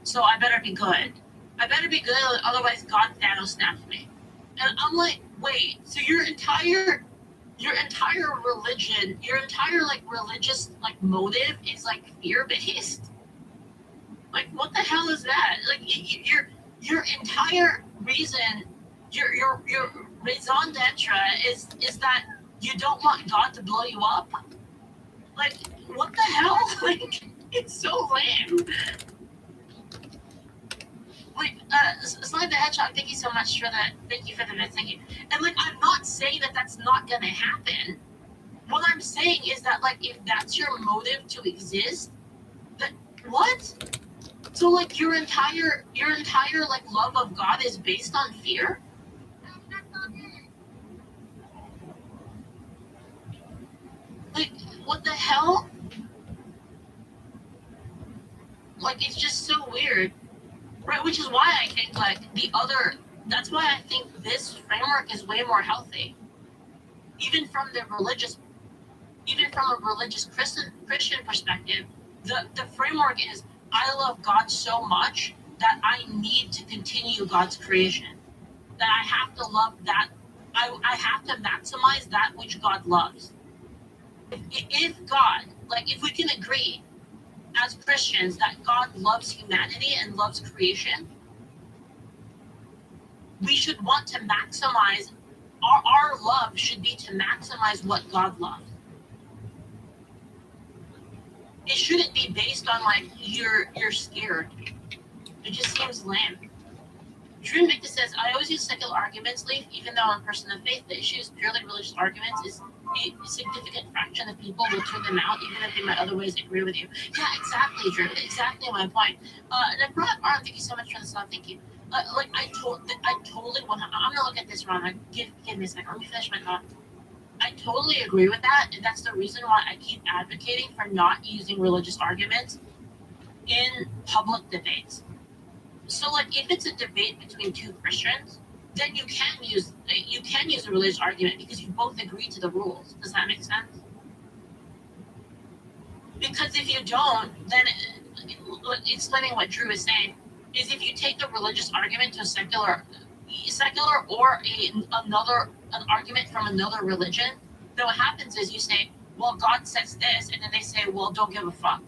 so I better be good. I better be good, otherwise God Thanos snaps me. And I'm like, wait, so your entire religion, your entire like religious like motive is like fear based. Like, what the hell is that? Like, your entire reason, your raison d'etre is that you don't want God to blow you up. Like, what the hell? Like, it's so lame. Like, Slide the Hedgehog, thank you so much for that. Thank you for the thank you. And like, I'm not saying that that's not gonna happen. What I'm saying is that like, if that's your motive to exist, that what? So like, your entire like love of God is based on fear. Like, what the hell? Like, it's just so weird, right? Which is why I think like the other. That's why I think this framework is way more healthy, even from the religious, even from a religious Christian perspective. The framework is, I love God so much that I need to continue God's creation. That I have to love that. I have to maximize that which God loves. If God, like, if we can agree as Christians that God loves humanity and loves creation, we should want to maximize our love should be to maximize what God loves. It shouldn't be based on like you're scared. It just seems lame. Drew Victor says, I always use secular arguments, Leaf, even though I'm a person of faith. The issue is purely religious arguments is a significant fraction of people will turn them out, even if they might otherwise agree with you. Yeah, exactly, Drew. Exactly my point. And I brought Arm, thank you so much for the song. Thank you. Like, I totally want to, I'm going to look at this wrong. Like, give me a second. Let me finish my thought. I totally agree with that, and that's the reason why I keep advocating for not using religious arguments in public debates. So, like, if it's a debate between two Christians, then you can use a religious argument because you both agree to the rules. Does that make sense? Because if you don't, then explaining what Drew is saying is, if you take a religious argument to a secular or an argument from another religion, then what happens is you say, well, God says this, and then they say, well, don't give a fuck.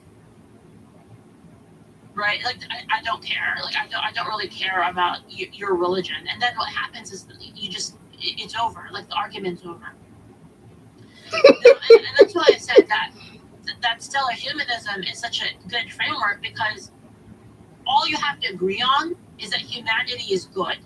Right? Like, I don't care. Like, I don't really care about your religion. And then what happens is it's over. Like, the argument's over. And that's why I said that stellar humanism is such a good framework, because all you have to agree on is that humanity is good.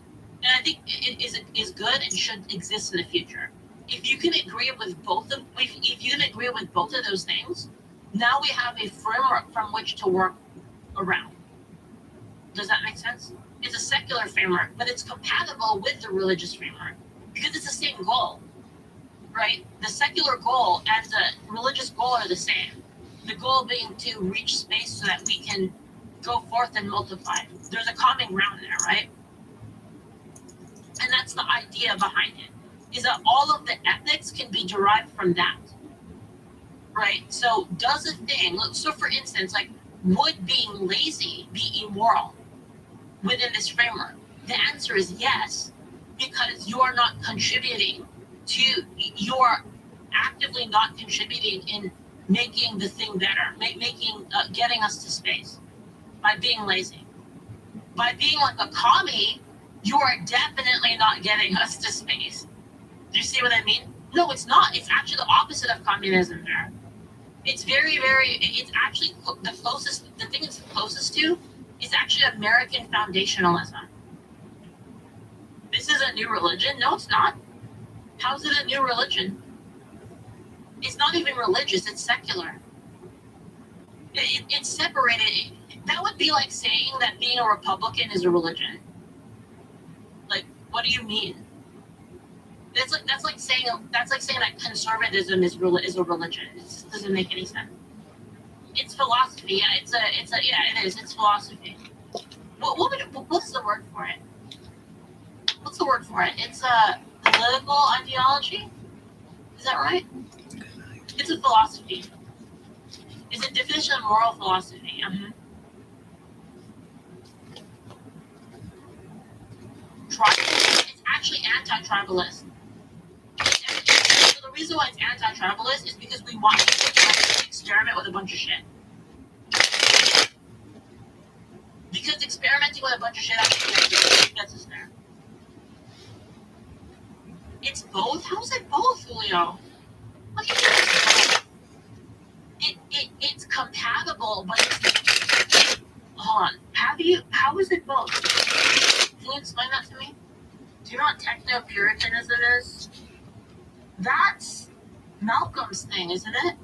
And I think it is good and should exist in the future. If you can agree with if you can agree with both of those things, now we have a framework from which to work around. Does that make sense? It's a secular framework, but it's compatible with the religious framework because it's the same goal, right? The secular goal and the religious goal are the same. The goal being to reach space so that we can go forth and multiply. There's a common ground there, right? And that's the idea behind it, is that all of the ethics can be derived from that, right? So does a thing, so for instance, like, would being lazy be immoral within this framework? The answer is yes, because you're not contributing you're actively not contributing in making the thing better, getting us to space by being lazy. By being like a commie, you are definitely not getting us to space. Do you see what I mean? No, it's not. It's actually the opposite of communism there. It's it's actually the thing it's closest to is actually American foundationalism. This is a new religion? No, it's not. How is it a new religion? It's not even religious, it's secular. It's separated. That would be like saying that being a Republican is a religion. Like, what do you mean? That's like saying that conservatism is a religion. It just doesn't make any sense. It's philosophy. Yeah, it is. It's philosophy. What's the word for it? What's the word for it? It's a political ideology. Is that right? It's a philosophy. It's a definition of moral philosophy. anti-tribalist. So the reason why it's anti-tribalist is because we want people to experiment with a bunch of shit. Because experimenting with a bunch of shit actually gets us there. It's both? How's it both, Julio? What do you mean it's compatible, but it's... Hold on. How is it both? Can you explain that to me? Do you know what techno-puritanism is? That's Malcolm's thing, isn't it?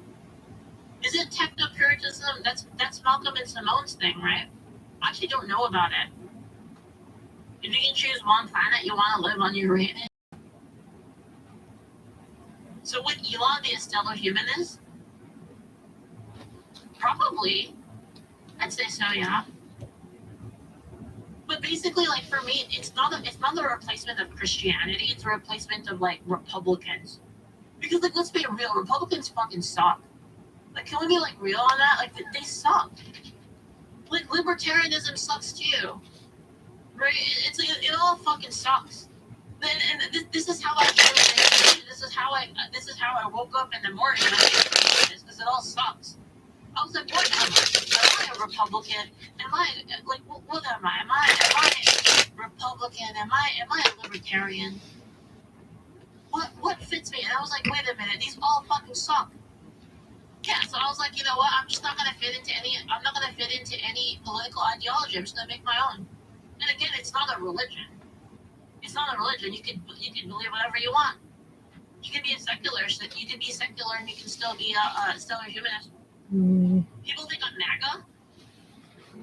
Isn't techno-puritanism, that's Malcolm and Simone's thing, right? I actually don't know about it. If you can choose one planet you want to live on, Uranus. So would Elon be a stellar humanist? Probably. I'd say so, yeah. But basically, like, for me, it's not a replacement of Christianity. It's a replacement of, like, Republicans. Because, like, let's be real, Republicans fucking suck. Like, can we be, like, real on that? Like, they suck. Like, libertarianism sucks too. Right? It all fucking sucks. And this is how I feel. This is how I woke up in the morning and I feel this because it all sucks. I was like, what am I a Republican? Am I like what am I? Am I Republican? Am I a libertarian? What fits me? And I was like, wait a minute, these all fucking suck. Yeah, so I was like, you know what? I'm not gonna fit into any political ideology. I'm just gonna make my own. And again, it's not a religion. It's not a religion. You can believe whatever you want. You can be a secularist. You can be secular and you can still be a humanist. People think I'm MAGA.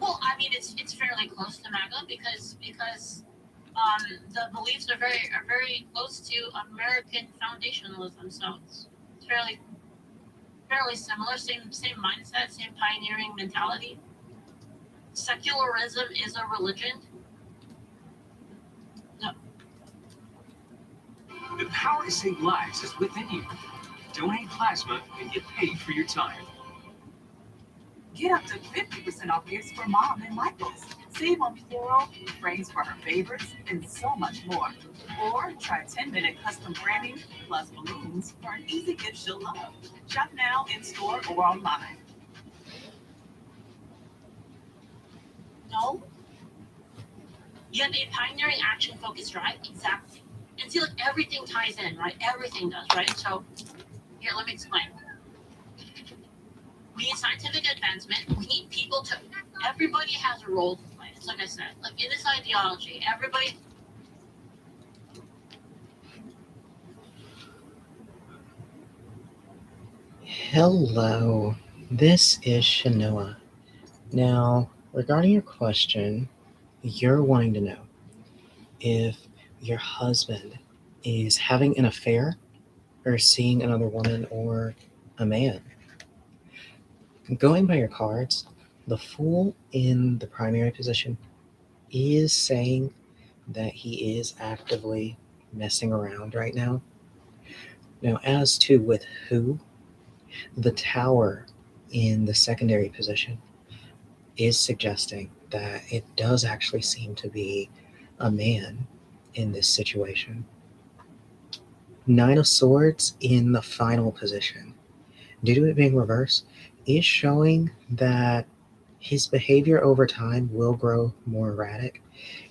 Well, I mean, it's fairly close to MAGA because the beliefs are very close to American foundationalism. So it's fairly similar. Same mindset, same pioneering mentality. Secularism is a religion. No. The power to save lives is within you. Donate plasma and get paid for your time. Get up to 50% off gifts for Mom and Michaels. Save on floral, frames for her favorites, and so much more. Or try 10-minute custom branding plus balloons for an easy gift she'll love. Shop now in store or online. No. You have a pioneering action focused drive? Exactly. And see, like, everything ties in, right? Everything does, right? So, here, let me explain. We need scientific advancement. We need people to... Everybody has a role to play. It's like I said. Like, in this ideology, everybody... Hello, this is Shanoa. Now, regarding your question, you're wanting to know if your husband is having an affair or seeing another woman or a man. Going by your cards, the Fool in the primary position is saying that he is actively messing around right now. Now, as to with who, the Tower in the secondary position is suggesting that it does actually seem to be a man in this situation. Nine of Swords in the final position, due to it being reversed, is showing that his behavior over time will grow more erratic,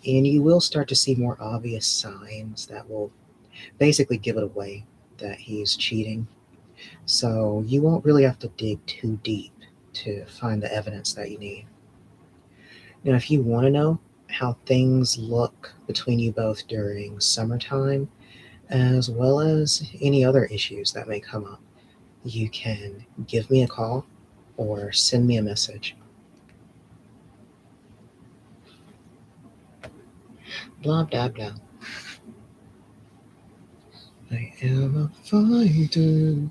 and you will start to see more obvious signs that will basically give it away that he's cheating. So you won't really have to dig too deep to find the evidence that you need. Now, if you want to know how things look between you both during summertime, as well as any other issues that may come up, you can give me a call or send me a message. Blah, blah, blah. I am a fighter,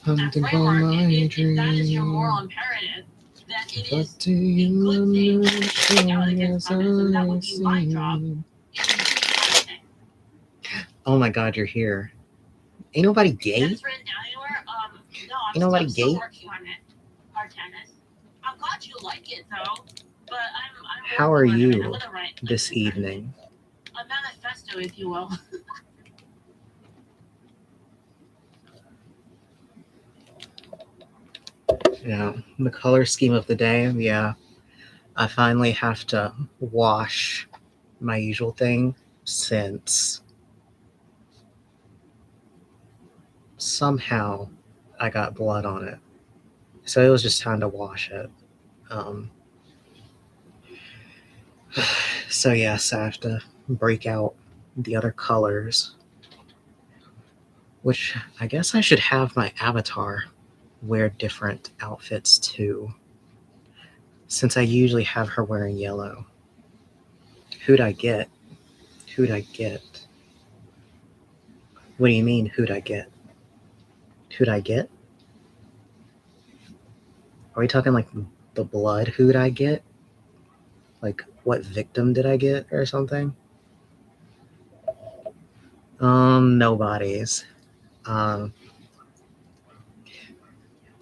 hunting for my dream. That is your moral imperative. That it But is do you a good thing to understand speak out against feminism. That would I be my job. see? Oh my God, you're here. Ain't nobody gay? That's written down anywhere. No, Ain't nobody I'm still gay? working on it. Our tennis. I'm glad you like it though, but I'm How are working on it. you I'm gonna write this evening? a manifesto, if you will. The color scheme of the day, yeah. I finally have to wash my usual thing since somehow I got blood on it. So it was just time to wash it. Um, so yes, I have to break out the other colors, which I guess I should have my avatar wear different outfits too, since I usually have her wearing yellow. Who'd I get? Who'd I get? What do you mean, who'd I get? Who'd I get? Are we talking like the blood who'd I get? Like what victim did I get or something? Nobody's. Um,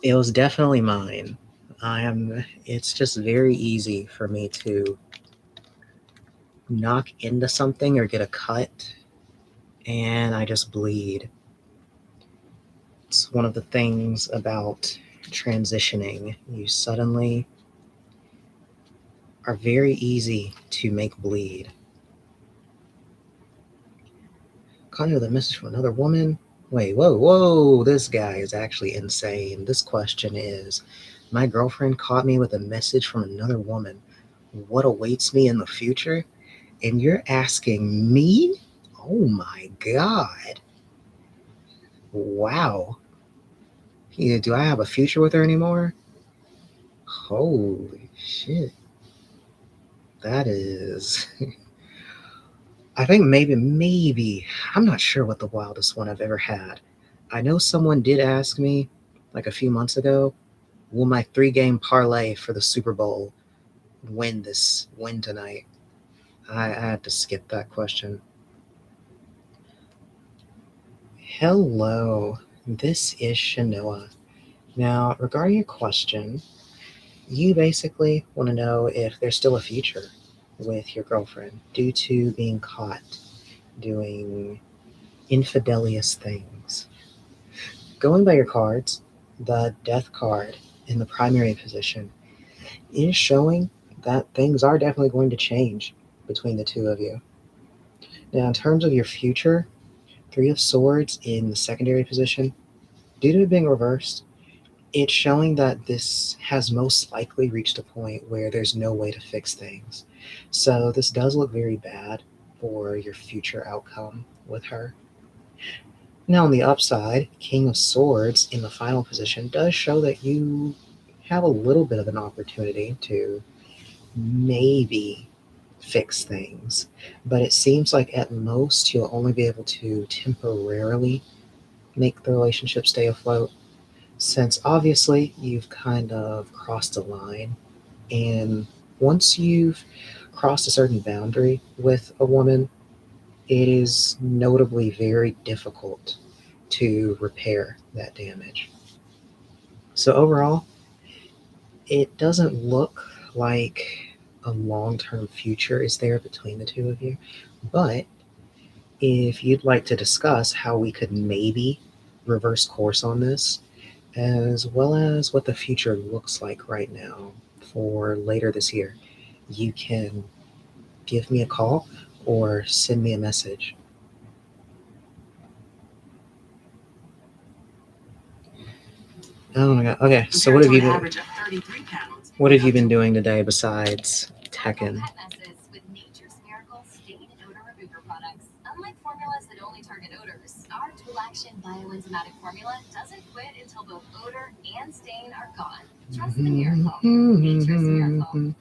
it was definitely mine. It's just very easy for me to knock into something or get a cut and I just bleed. It's one of the things about transitioning. You suddenly are very easy to make bleed. Caught with a message from another woman. Wait, whoa, this guy is actually insane. This question is, my girlfriend caught me with a message from another woman. What awaits me in the future? And you're asking me? Oh my God. Wow. Yeah, do I have a future with her anymore? Holy shit. That is. I think maybe. I'm not sure what the wildest one I've ever had. I know someone did ask me like a few months ago, will my 3-game parlay for the Super Bowl win tonight? I had to skip that question. Hello, this is Shanoa. Now, regarding your question, you basically want to know if there's still a future with your girlfriend due to being caught doing infidelious things. Going by your cards, the death card in the primary position is showing that things are definitely going to change between the two of you. Now, in terms of your future, 3 of Swords in the secondary position, due to it being reversed, it's showing that this has most likely reached a point where there's no way to fix things. So this does look very bad for your future outcome with her. Now on the upside, King of Swords in the final position does show that you have a little bit of an opportunity to maybe fix things. But it seems like at most you'll only be able to temporarily make the relationship stay afloat, since obviously you've kind of crossed a line. And once you've crossed a certain boundary with a woman, it is notably very difficult to repair that damage. So overall, it doesn't look like a long-term future is there between the two of you. But if you'd like to discuss how we could maybe reverse course on this, as well as what the future looks like right now for later this year, you can give me a call or send me a message. Oh my God. Okay, so what have you been? What have you been doing today besides Tekken? With Nature's Miracle stain and odor remover products. Unlike formulas that only target odors, our dual action bioenzymatic formula doesn't quit until both odor and stain are gone. Trust the miracle. Nature's Miracle.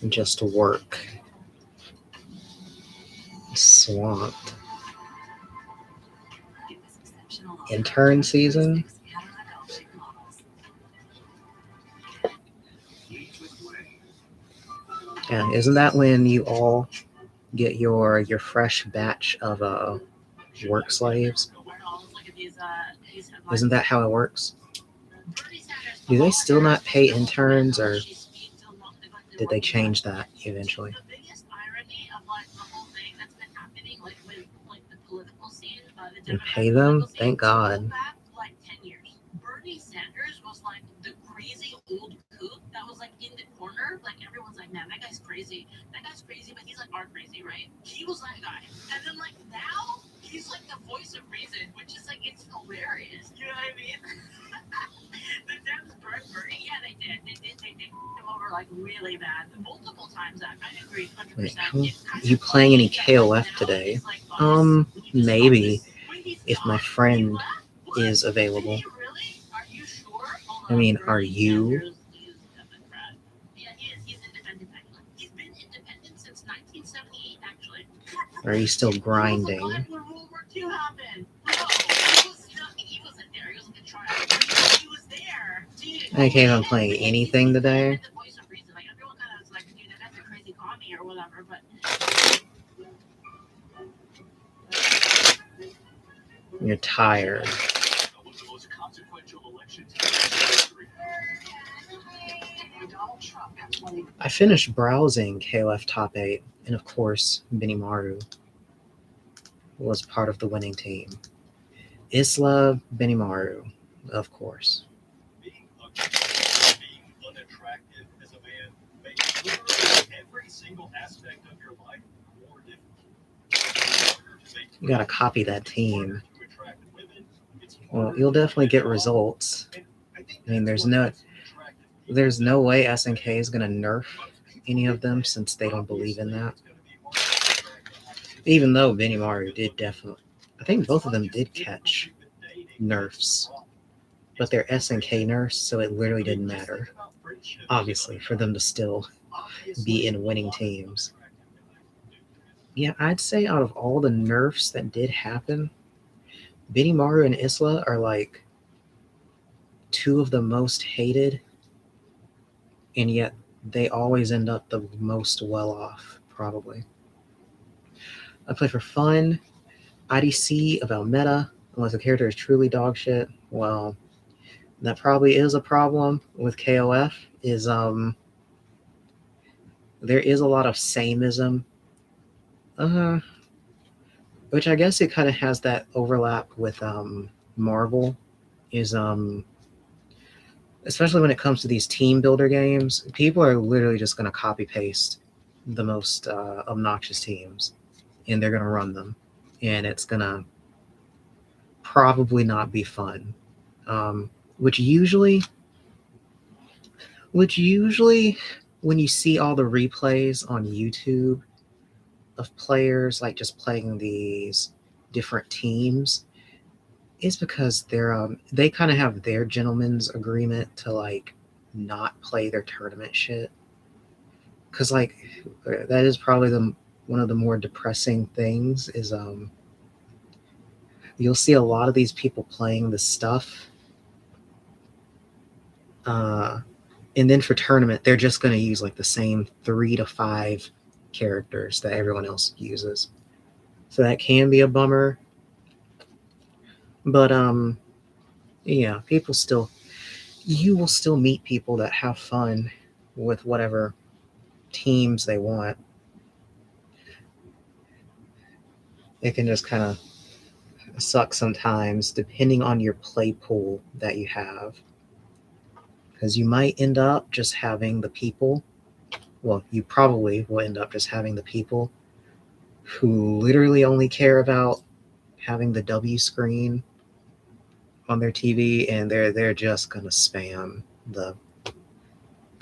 Just work. Swamped. Intern season? Yeah, isn't that when you all get your fresh batch of work slaves? Isn't that how it works? Do they still not pay interns, or did they change that eventually? The biggest irony of like the whole thing that's been happening, like with like the political scene, You pay them? Thank God. back like 10 years. he was that guy. And then like now he's like the voice of reason, which is like it's hilarious. You know what I mean? The Dems burned Bernie. Yeah, they did. They him over like really bad. Multiple times. I agree 100%. Wait, you playing any KOF today? Maybe if my friend is available. I mean, are you? Yeah, he is. He's independent. He's been independent since 1978, actually. Or are you still He was grinding? alive when World War II happened. No, he wasn't there. He wasn't controlling. He was there. Dude, I can't even play anything today. The voice of reason. Like everyone kind of is like, dude, that guy's a crazy commie or whatever. But You're tired. One of the most consequential elections in history. Donald Trump got 20. I finished browsing KOF Top 8, and of course, Benimaru was part of the winning team. Isla Benimaru, of course. Being unattractive as a man makes literally every single aspect of your life more difficult. You gotta copy that team. To attract women, it's Well, harder you'll to definitely get withdraw. results. And I think I mean, that's there's what no- makes attractive people. There's no way SNK is gonna nerf any of them since they don't believe in that. Even though Benimaru did definitely, I think both of them did catch nerfs, but they're SNK nerfs, so it literally didn't matter, obviously, for them to still be in winning teams. Yeah, I'd say out of all the nerfs that did happen, Benimaru and Isla are like two of the most hated, and yet they always end up the most well off, probably. I play for fun. IDC about meta, unless a character is truly dog shit. Well, that probably is a problem with KOF, is there is a lot of sameism. Which I guess it kind of has that overlap with Marvel, is especially when it comes to these team builder games, people are literally just going to copy paste the most obnoxious teams, and they're going to run them, and it's going to probably not be fun. Which usually when you see all the replays on YouTube of players like just playing these different teams, is because they kind of have their gentleman's agreement to like not play their tournament shit. Because like that is probably one of the more depressing things is you'll see a lot of these people playing this stuff, and then for tournament they're just going to use like the same 3 to 5 characters that everyone else uses. So that can be a bummer. But yeah, you will still meet people that have fun with whatever teams they want. It can just kind of suck sometimes depending on your play pool that you have, because you might end up just having the people, well, you probably will end up just having the people who literally only care about having the W screen on their TV, and they're just gonna spam the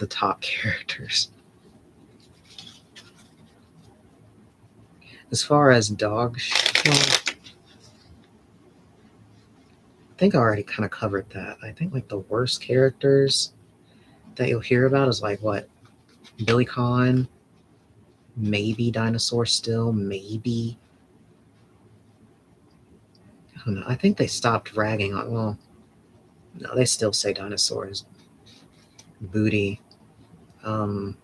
top characters. As far as well, I think I already kind of covered that. I think like the worst characters that you'll hear about is like what, Billy Khan, maybe Dinosaur still, maybe. I don't know. I think they stopped ragging on. Well, no, they still say Dinosaurs. Booty. But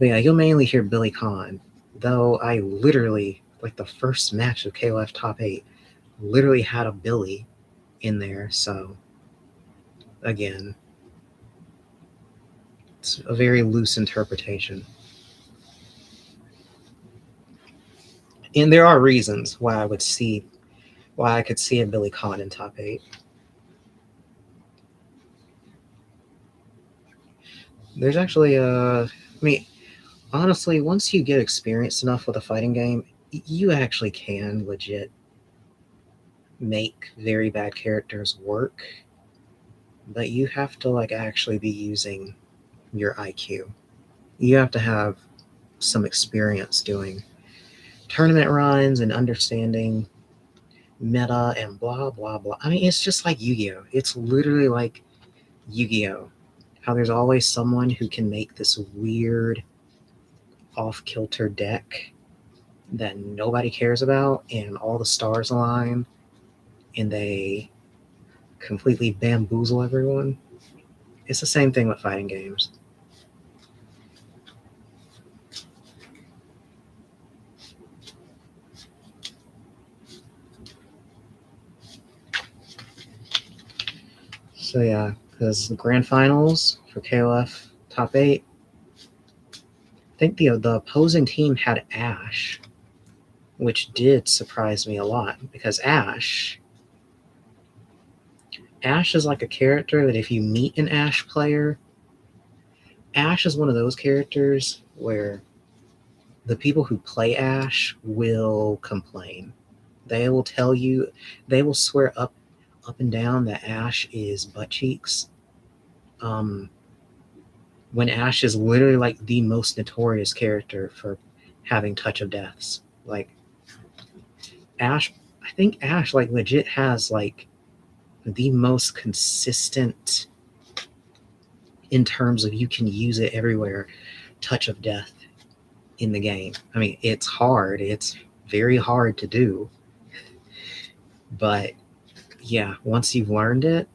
yeah, you'll mainly hear Billy Khan. Though I literally, like the first match of KOF Top 8, literally had a Billy in there. So, again, it's a very loose interpretation. And there are reasons why I could see a Billy Khan in Top 8. There's actually honestly, once you get experienced enough with a fighting game, you actually can legit make very bad characters work, but you have to like actually be using your IQ. You have to have some experience doing tournament runs and understanding meta and blah blah blah. I mean, it's just like Yu-Gi-Oh! It's literally like Yu-Gi-Oh! How there's always someone who can make this weird off-kilter deck that nobody cares about, and all the stars align, and they completely bamboozle everyone. It's the same thing with fighting games. So yeah, because the grand finals for KOF top 8, I think the opposing team had Ash, which did surprise me a lot because Ash is like a character that if you meet an Ash player, Ash is one of those characters where the people who play Ash will complain. They will tell you, they will swear up and down that Ash is butt cheeks. When Ash is literally like the most notorious character for having touch of deaths. Like Ash, I think Ash like legit has like the most consistent in terms of you can use it everywhere touch of death in the game. I mean, it's hard. It's very hard to do. But yeah, once you've learned it,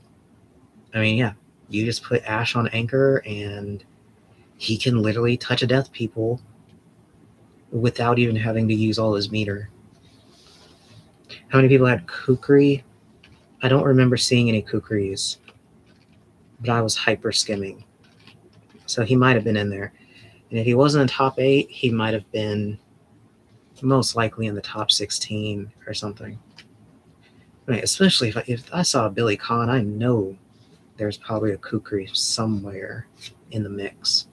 I mean, yeah, you just put Ash on anchor and he can literally touch a death people without even having to use all his meter. How many people had Kukri? I don't remember seeing any Kukris, but I was hyper skimming. So he might have been in there. And if he wasn't in top 8, he might have been most likely in the top 16 or something. I mean, especially if I saw Billy Khan, I know there's probably a Kukri somewhere in the mix.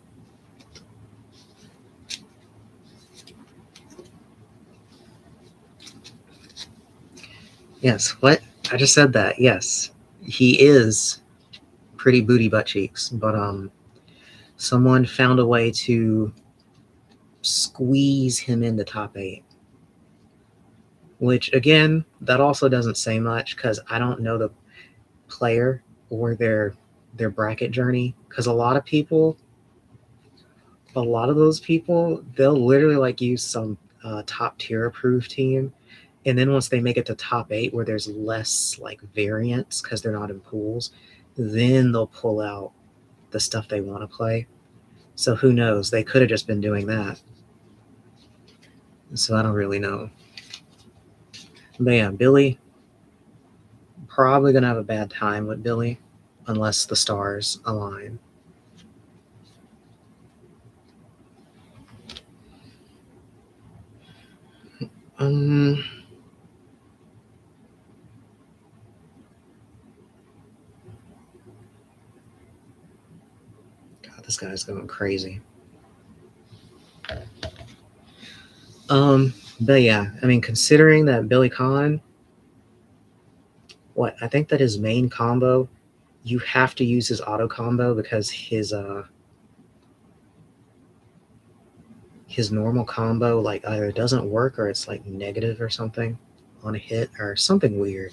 Yes, what? I just said that. Yes, he is pretty booty butt cheeks, but someone found a way to squeeze him in the top 8. Which again, that also doesn't say much because I don't know the player or their bracket journey. Because a lot of those people, they'll literally like use some top tier approved team, and then once they make it to top 8 where there's less like variance because they're not in pools, then they'll pull out the stuff they want to play. So who knows? They could have just been doing that. So I don't really know. But yeah, Billy, probably going to have a bad time with Billy unless the stars align. God, this guy's going crazy. But yeah, I mean, considering that Billy Khan, I think that his main combo, you have to use his auto combo because his normal combo like either doesn't work or it's like negative or something on a hit or something weird.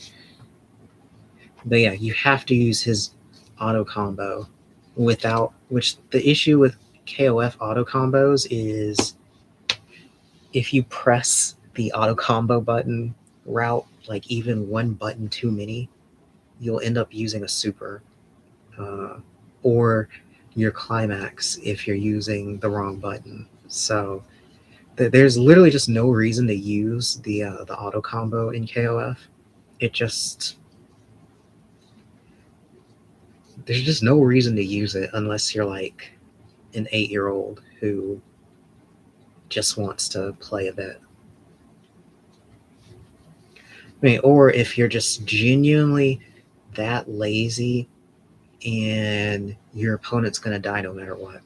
But yeah, you have to use his auto combo which the issue with KOF auto combos is if you press the auto combo button route like even one button too many, you'll end up using a super or your climax if you're using the wrong button. So there's literally just no reason to use the auto combo in KOF. There's just no reason to use it unless you're like an 8-year-old who just wants to play a bit. I mean, or if you're just genuinely that lazy and your opponent's going to die no matter what.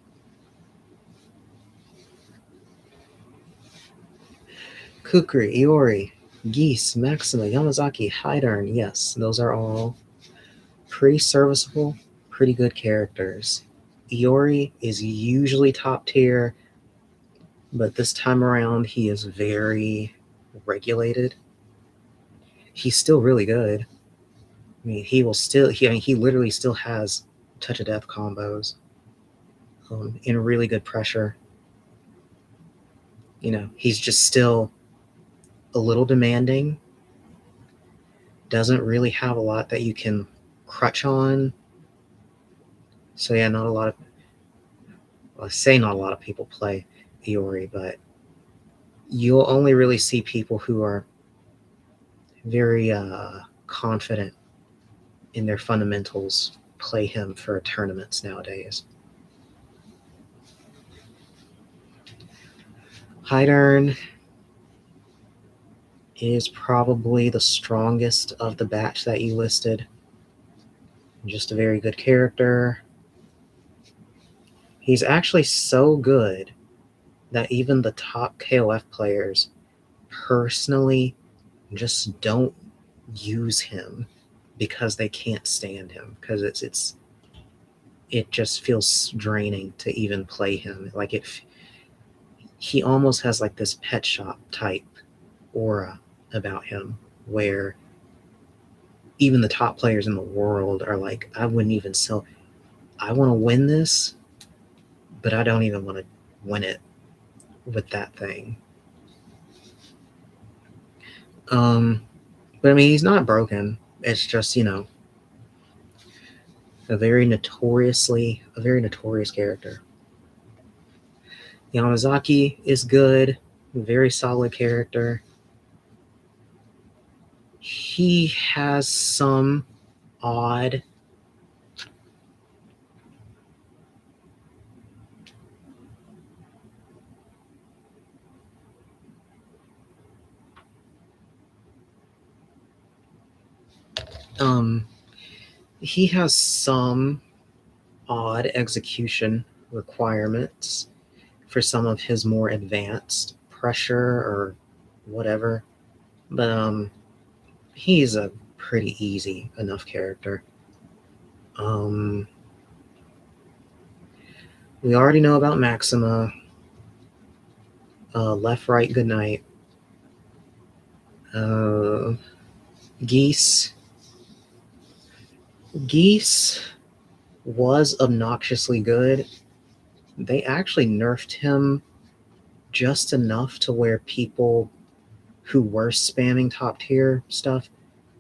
Kukri, Iori, Geese, Maxima, Yamazaki, Hydern. Yes, those are all pretty serviceable, pretty good characters. Iori is usually top tier, but this time around he is very regulated. He's still really good. I mean, he literally still has touch of death combos in really good pressure. He's just still a little demanding. Doesn't really have a lot that you can crutch on. So yeah, not a lot of people play Iori, but you'll only really see people who are very confident in their fundamentals play him for tournaments nowadays. Hydern is probably the strongest of the batch that you listed. Just a very good character. He's actually so good that even the top KOF players personally just don't use him because they can't stand him, because it just feels draining to even play him. Like he almost has like this pet shop type aura about him where even the top players in the world are like, I wouldn't even sell. I want to win this, but I don't even want to win it with that thing. But I mean, he's not broken. It's just, a very notorious character. Yamazaki is good, very solid character. He has some odd execution requirements for some of his more advanced pressure or whatever, but he's a pretty easy enough character. We already know about Maxima. Left, right, good night. Geese was obnoxiously good. They actually nerfed him just enough to where people who were spamming top tier stuff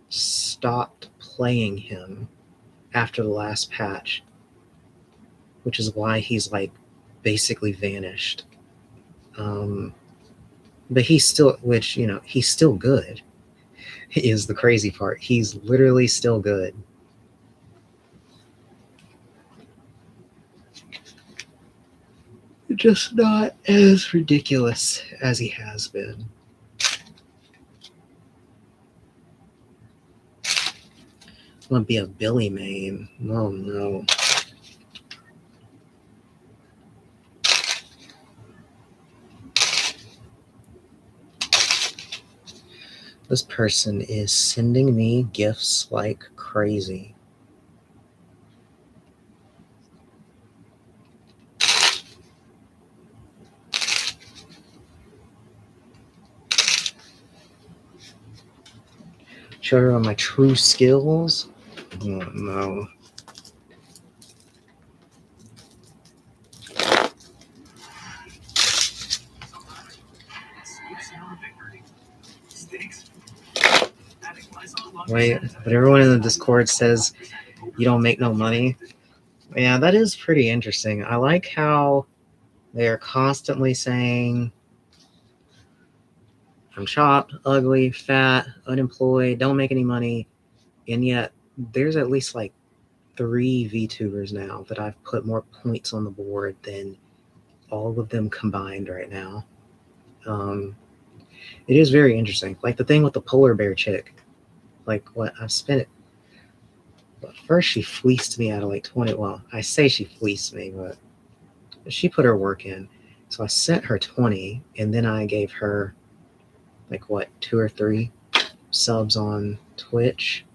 stopped playing him after the last patch, which is why he's like basically vanished. But he's still, he's still good, is the crazy part. He's literally still good. Just not as ridiculous as he has been. I'm gonna be a Billy main. Oh no. This person is sending me gifts like crazy. Show her my true skills. Oh no. Wait, but everyone in the Discord says you don't make no money. Yeah, that is pretty interesting. I like how they're constantly saying I'm chopped, ugly, fat, unemployed, don't make any money. And yet there's at least like 3 VTubers now that I've put more points on the board than all of them combined right now. It is very interesting. Like the thing with the polar bear chick. Like what I've spent it. But first she fleeced me out of like 20. Well, I say she fleeced me, but she put her work in. So I sent her 20 and then I gave her like what, 2 or 3 subs on Twitch.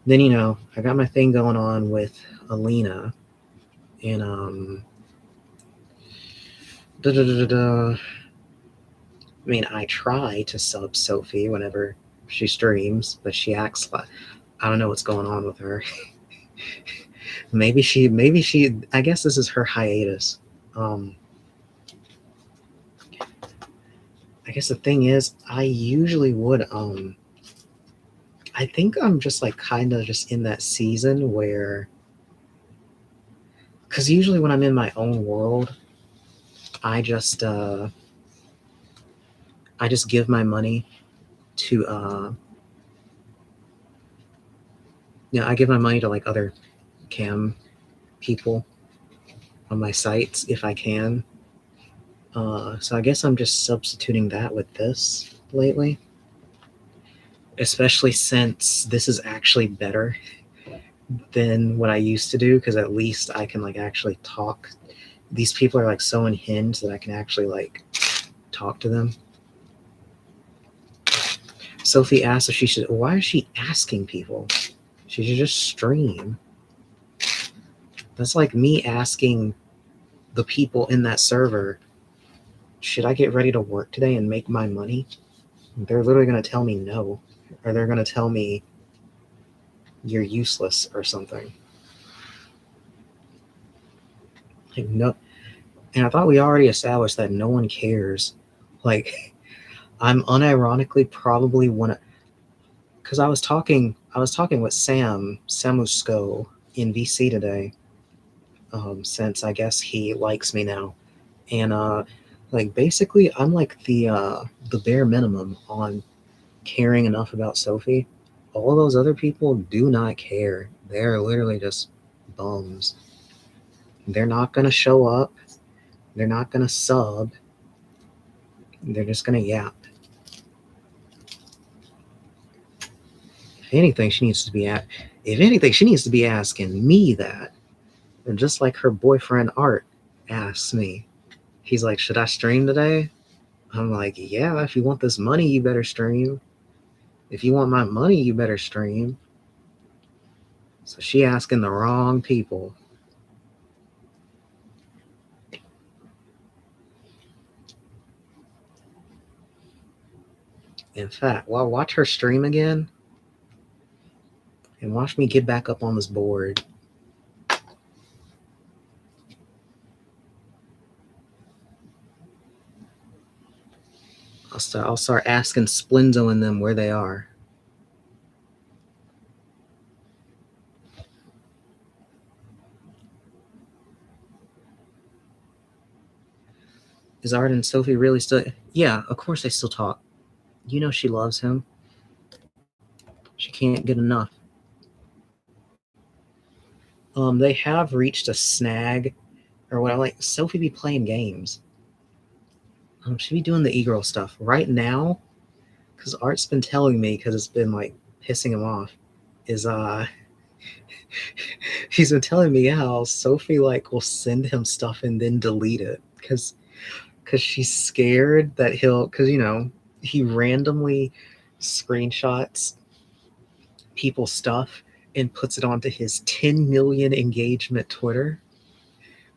Then, you know, I got my thing going on with Alina, and I mean, I try to sub Sophie whenever she streams, but she acts like I don't know what's going on with her. maybe she I guess this is her hiatus. I guess the thing is, I usually would I think I'm just like kind of just in that season where, because usually when I'm in my own world, I just give my money to I give my money to like other cam people on my sites if I can. So I guess I'm just substituting that with this lately, especially since this is actually better than what I used to do, because at least I can like actually talk. These people are like so unhinged that I can actually like talk to them. Sophie asked if she should. Why is she asking people? She should just stream. That's like me asking the people in that server, should I get ready to work today and make my money? They're literally going to tell me no, or they're going to tell me you're useless or something. Like, no. And I thought we already established that no one cares. Like, I'm unironically probably one of, because I was talking with Sam Samusko in VC today, since I guess he likes me now, and like basically I'm like the bare minimum on caring enough about Sophie. All those other people do not care. They're literally just bums. They're not gonna show up. They're not gonna sub. They're just gonna yap. If anything, she needs to be asking me that. And just like her boyfriend Art asks me. He's like, should I stream today? I'm like, yeah, if you want this money, you better stream. If you want my money, you better stream. So she asking the wrong people. In fact, well, watch her stream again and watch me get back up on this board. I'll start asking Splinzo and them where they are. Is Art and Sophie really still? Yeah, of course they still talk. You know she loves him. She can't get enough. They have reached a snag, or what I like. Sophie be playing games. She be doing the e-girl stuff right now, because Art's been telling me, because it's been like pissing him off, is he's been telling me how Sophie like will send him stuff and then delete it because she's scared that because you know he randomly screenshots people's stuff and puts it onto his 10 million engagement Twitter.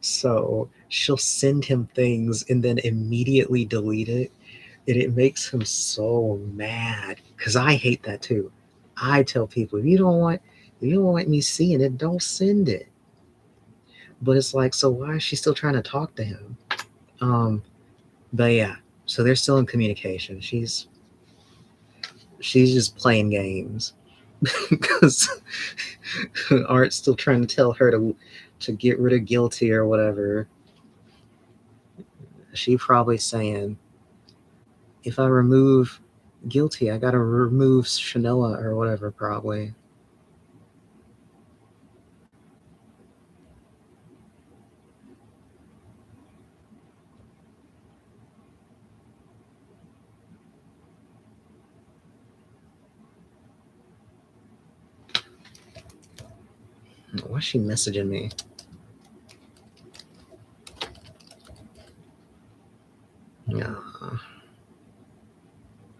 So she'll send him things and then immediately delete it. And it makes him so mad because I hate that too. I tell people, if you don't want me seeing it, don't send it. But it's like, so why is she still trying to talk to him? But yeah, so they're still in communication. She's just playing games because Art's still trying to tell her to get rid of Guilty or whatever. She probably saying, if I remove Guilty, I gotta remove Chanela or whatever, probably. Why is she messaging me? Yeah.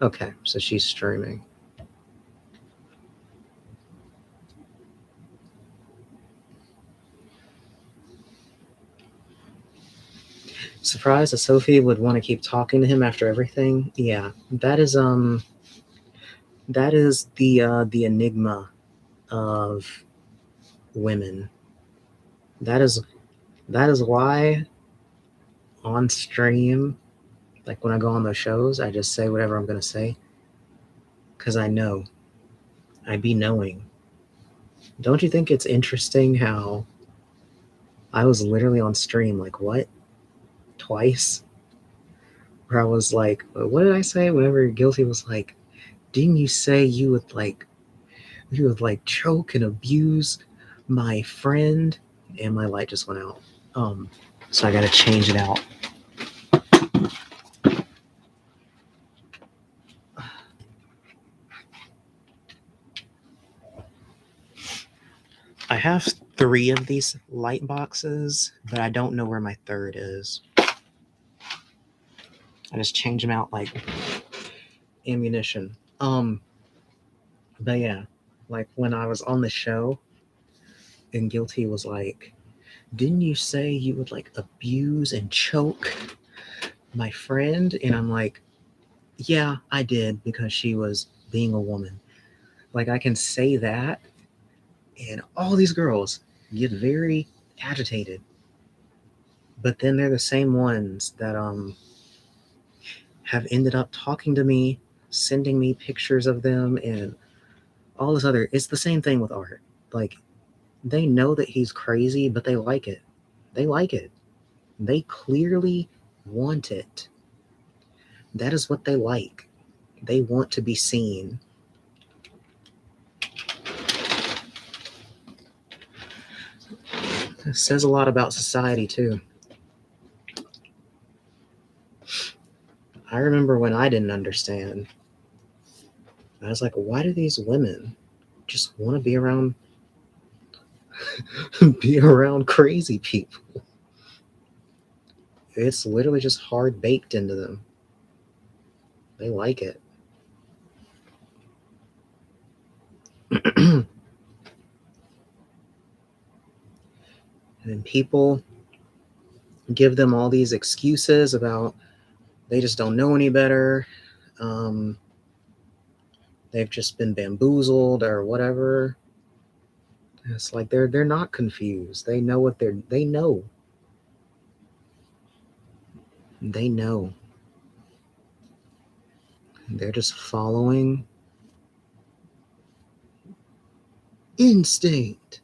Okay, so she's streaming. Surprised that Sophie would want to keep talking to him after everything. Yeah, that is the enigma of women. That is why on stream, like when I go on those shows, I just say whatever I'm gonna say, because I know. I be knowing. Don't you think it's interesting how I was literally on stream like what? Twice? Where I was like, what did I say? Whenever Guilty was like, didn't you say you would like choke and abuse my friend? And my light just went out. So I gotta change it out. I have 3 of these light boxes, but I don't know where my third is. I just change them out like ammunition. But yeah, like when I was on the show and Guilty was like, didn't you say you would like abuse and choke my friend? And I'm like, yeah, I did, because she was being a woman. Like I can say that and all these girls get very agitated. But then they're the same ones that have ended up talking to me, sending me pictures of them and all this other. It's the same thing with Art. Like they know that he's crazy, but they like it. They like it. They clearly want it. That is what they like. They want to be seen. It says a lot about society too. I remember when I didn't understand. I was like, why do these women just want to be around crazy people? It's literally just hard baked into them. They like it. And then people give them all these excuses about they just don't know any better. They've just been bamboozled or whatever. It's like they're not confused. They know what they know. They know. They're just following instinct.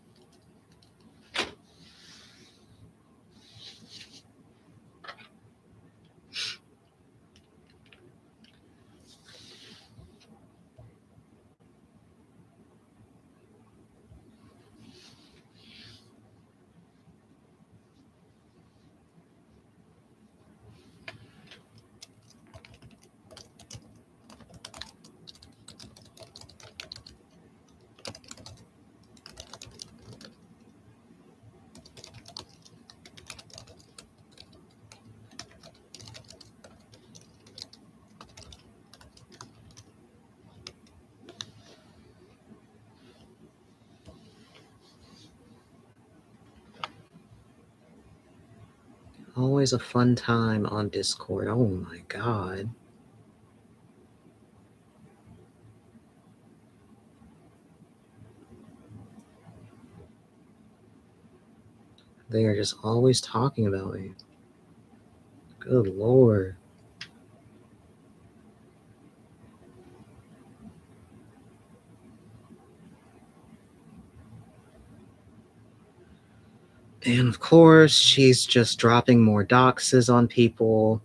Always a fun time on Discord. Oh my god. They are just always talking about me. Good lord. And of course, she's just dropping more doxes on people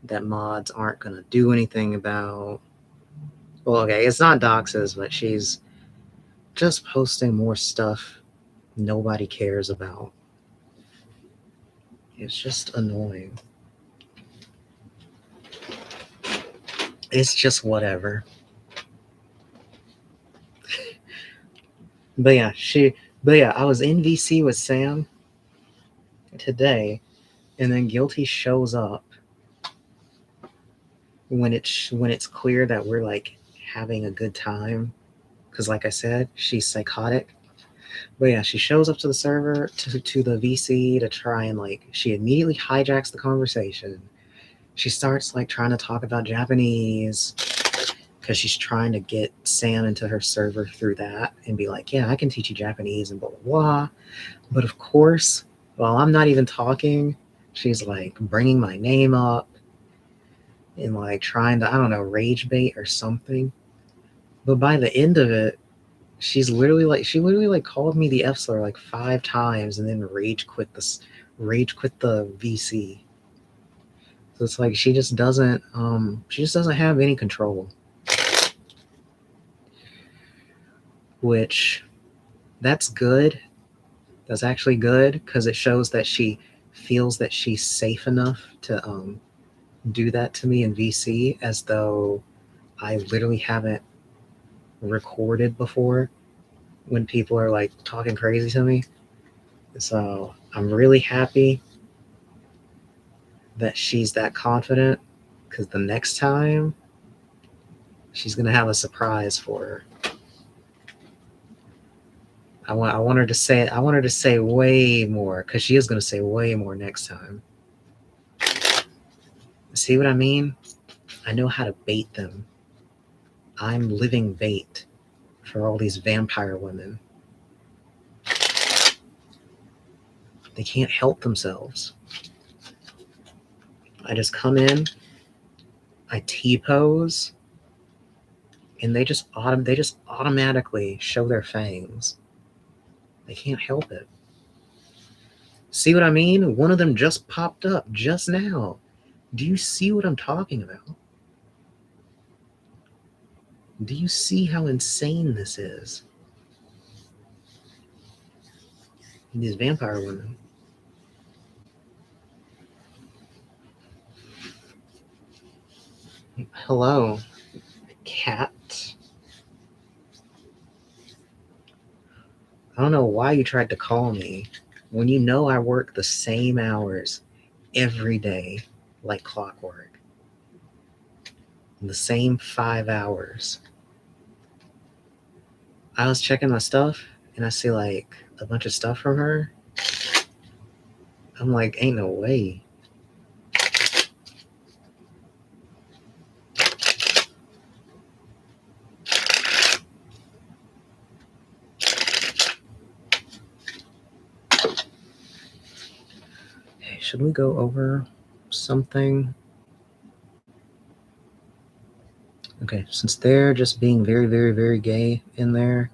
that mods aren't going to do anything about. Well, okay, it's not doxes, but she's just posting more stuff nobody cares about. It's just annoying. It's just whatever. But yeah, I was in VC with Sam today, and then Guilty shows up when it's clear that we're like having a good time, because like I said, she's psychotic. But yeah, she shows up to the server to the VC to try and like she immediately hijacks the conversation. She starts like trying to talk about Japanese because she's trying to get Sam into her server through that and be like, yeah, I can teach you Japanese and blah blah blah. But of course, while I'm not even talking, she's like bringing my name up and like trying to, I don't know, rage bait or something. But by the end of it, she literally like called me the F slur like 5 times and then rage quit the VC. So it's like she just doesn't have any control. Which that's good. That's actually good because it shows that she feels that she's safe enough to do that to me in VC, as though I literally haven't recorded before when people are like talking crazy to me. So I'm really happy that she's that confident, because the next time she's gonna have a surprise for her. I want her to say way more, because she is gonna say way more next time. See what I mean? I know how to bait them. I'm living bait for all these vampire women. They can't help themselves. I just come in, I T-pose, and they just automatically show their fangs. They can't help it. See what I mean? One of them just popped up just now. Do you see what I'm talking about? Do you see how insane this is? These vampire women. Hello, cat. I don't know why you tried to call me when you know I work the same hours every day like clockwork. The same 5 hours. I was checking my stuff and I see like a bunch of stuff from her. I'm like, ain't no way. Hey, should we go over something? Okay, since they're just being very, very, very gay in there,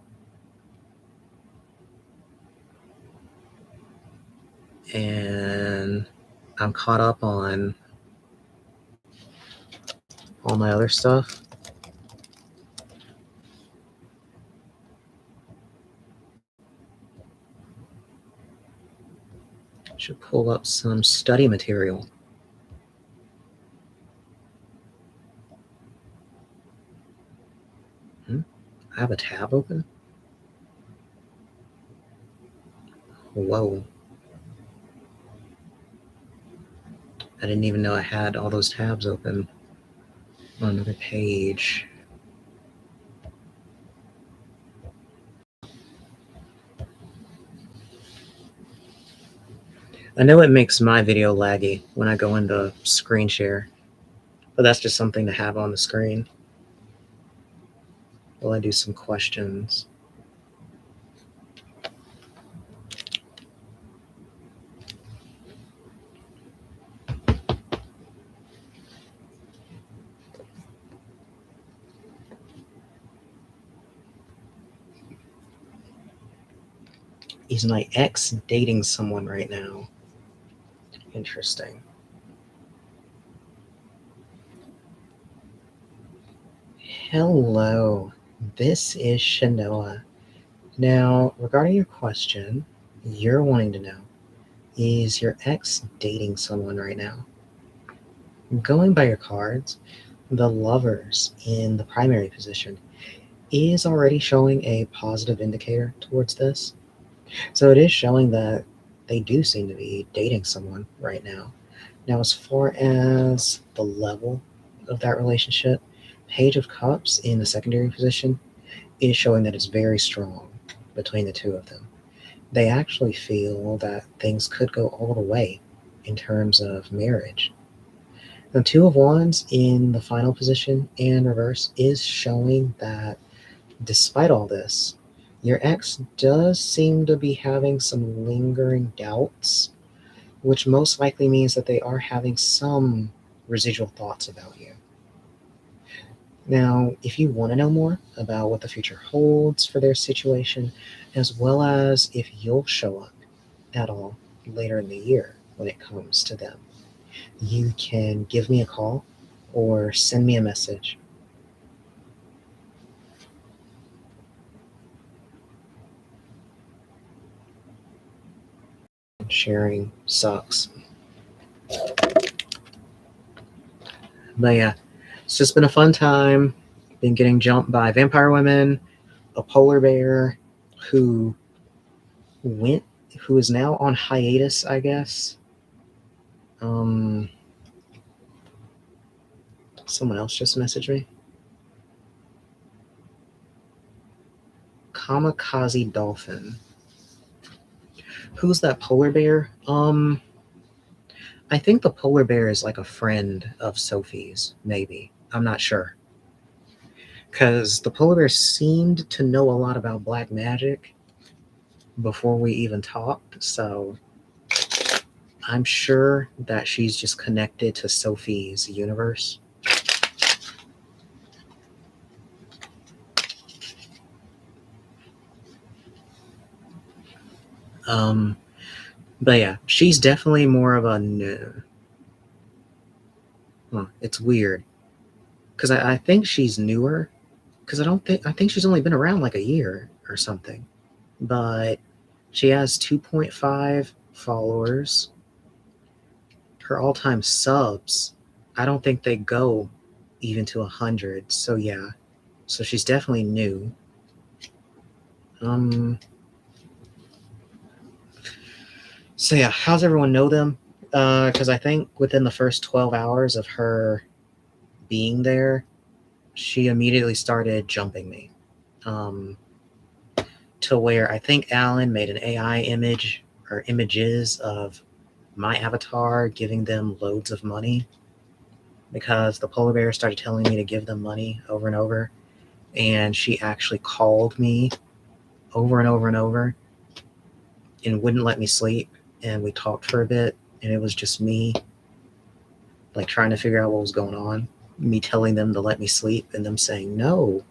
and I'm caught up on all my other stuff. Should pull up some study material. I have a tab open. Whoa. I didn't even know I had all those tabs open on another page. I know it makes my video laggy when I go into screen share, but that's just something to have on the screen while I do some questions. Is my ex dating someone right now? Interesting. Hello, this is Shanoa. Now, regarding your question, you're wanting to know, is your ex dating someone right now? Going by your cards, the Lovers in the primary position is already showing a positive indicator towards this. So it is showing that they do seem to be dating someone right now. Now, as far as the level of that relationship, Page of Cups in the secondary position is showing that it's very strong between the two of them. They actually feel that things could go all the way in terms of marriage. The Two of Wands in the final position and reverse is showing that despite all this, your ex does seem to be having some lingering doubts, which most likely means that they are having some residual thoughts about you. Now, if you want to know more about what the future holds for their situation, as well as if you'll show up at all later in the year when it comes to them, you can give me a call or send me a message. Sharing sucks. But yeah, it's just been a fun time. Been getting jumped by vampire women, a polar bear who is now on hiatus, I guess. Someone else just messaged me. Kamikaze Dolphin. Who's that polar bear? I think the polar bear is like a friend of Sophie's, maybe. I'm not sure. Because the polar bear seemed to know a lot about black magic before we even talked, so I'm sure that she's just connected to Sophie's universe. But yeah, she's definitely more of a no. Huh, it's weird. Because I think she's newer. Because I think she's only been around like a year or something. But she has 2.5 followers. Her all-time subs, I don't think they go even to 100. So yeah. So she's definitely new. So yeah, how's everyone know them? Because I think within the first 12 hours of her being there, she immediately started jumping me. To where I think Alan made an AI image or images of my avatar giving them loads of money because the polar bear started telling me to give them money over and over. And she actually called me over and over and over and wouldn't let me sleep. And we talked for a bit, and it was just me like trying to figure out what was going on, me telling them to let me sleep and them saying no.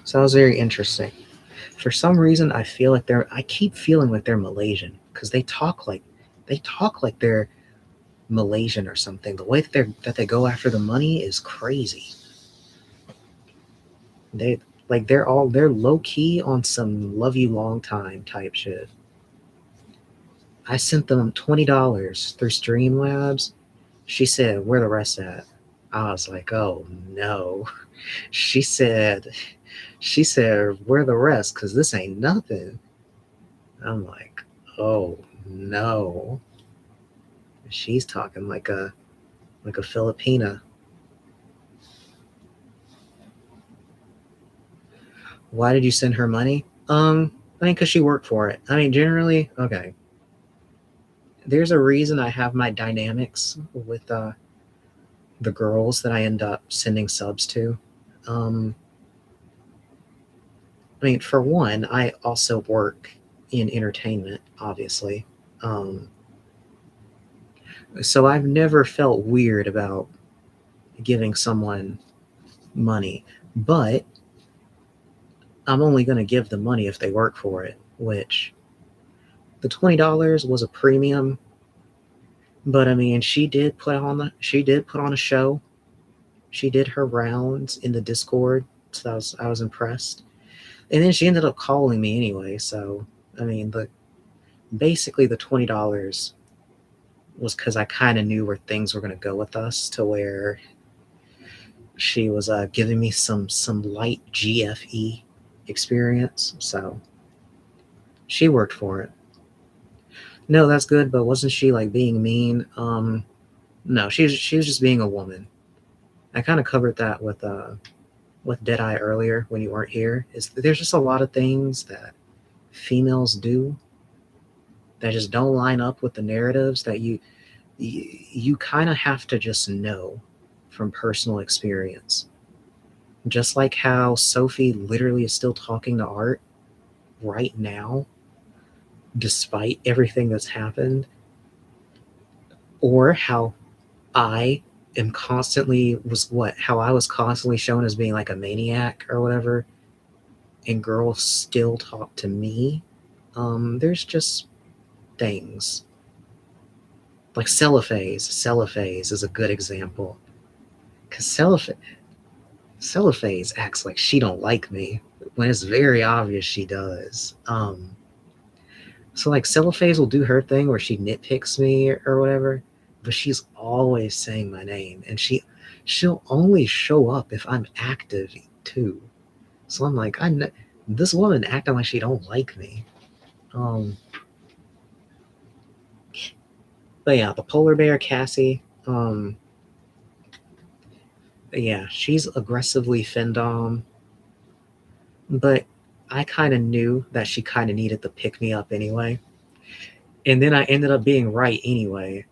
So that was very interesting. For some reason, I keep feeling like they're Malaysian because they talk like they're Malaysian or something. The way that they go after the money is crazy. They're low key on some love you long time type shit. I sent them $20 through Streamlabs. She said, "Where the rest at?" I was like, "Oh no." She said, "Where the rest? Because this ain't nothing." I'm like, "Oh no." She's talking like a Filipina. Why did you send her money? I mean, because she worked for it. I mean, generally, okay. There's a reason I have my dynamics with the girls that I end up sending subs to. I mean, for one, I also work in entertainment, obviously. So I've never felt weird about giving someone money, but I'm only going to give them money if they work for it, which the $20 was a premium. But I mean, she did put on a show. She did her rounds in the Discord, so I was impressed. And then she ended up calling me anyway. So I mean, basically the $20 was because I kind of knew where things were going to go with us, to where she was giving me some light GFE experience. So She worked for it. No, that's good, but wasn't she like being mean? No, she was just being a woman. I kind of covered that with Deadeye earlier when you weren't here. Is there's just a lot of things that females do that just don't line up with the narratives that you kind of have to just know from personal experience. Just like how Sophie literally is still talking to Art right now, despite everything that's happened, or how I am constantly how I was constantly shown as being like a maniac or whatever, and girls still talk to me. There's just things like Cellophase. Cellophase is a good example because Cellophase acts like she don't like me when it's very obvious she does. So like Cellophase will do her thing where she nitpicks me or whatever, but she's always saying my name, and she'll only show up if I'm active too. So I'm like, this woman acting like she don't like me. But yeah, the polar bear Cassie. Yeah, she's aggressively findom, but I kind of knew that she kind of needed to pick me up anyway. And then I ended up being right anyway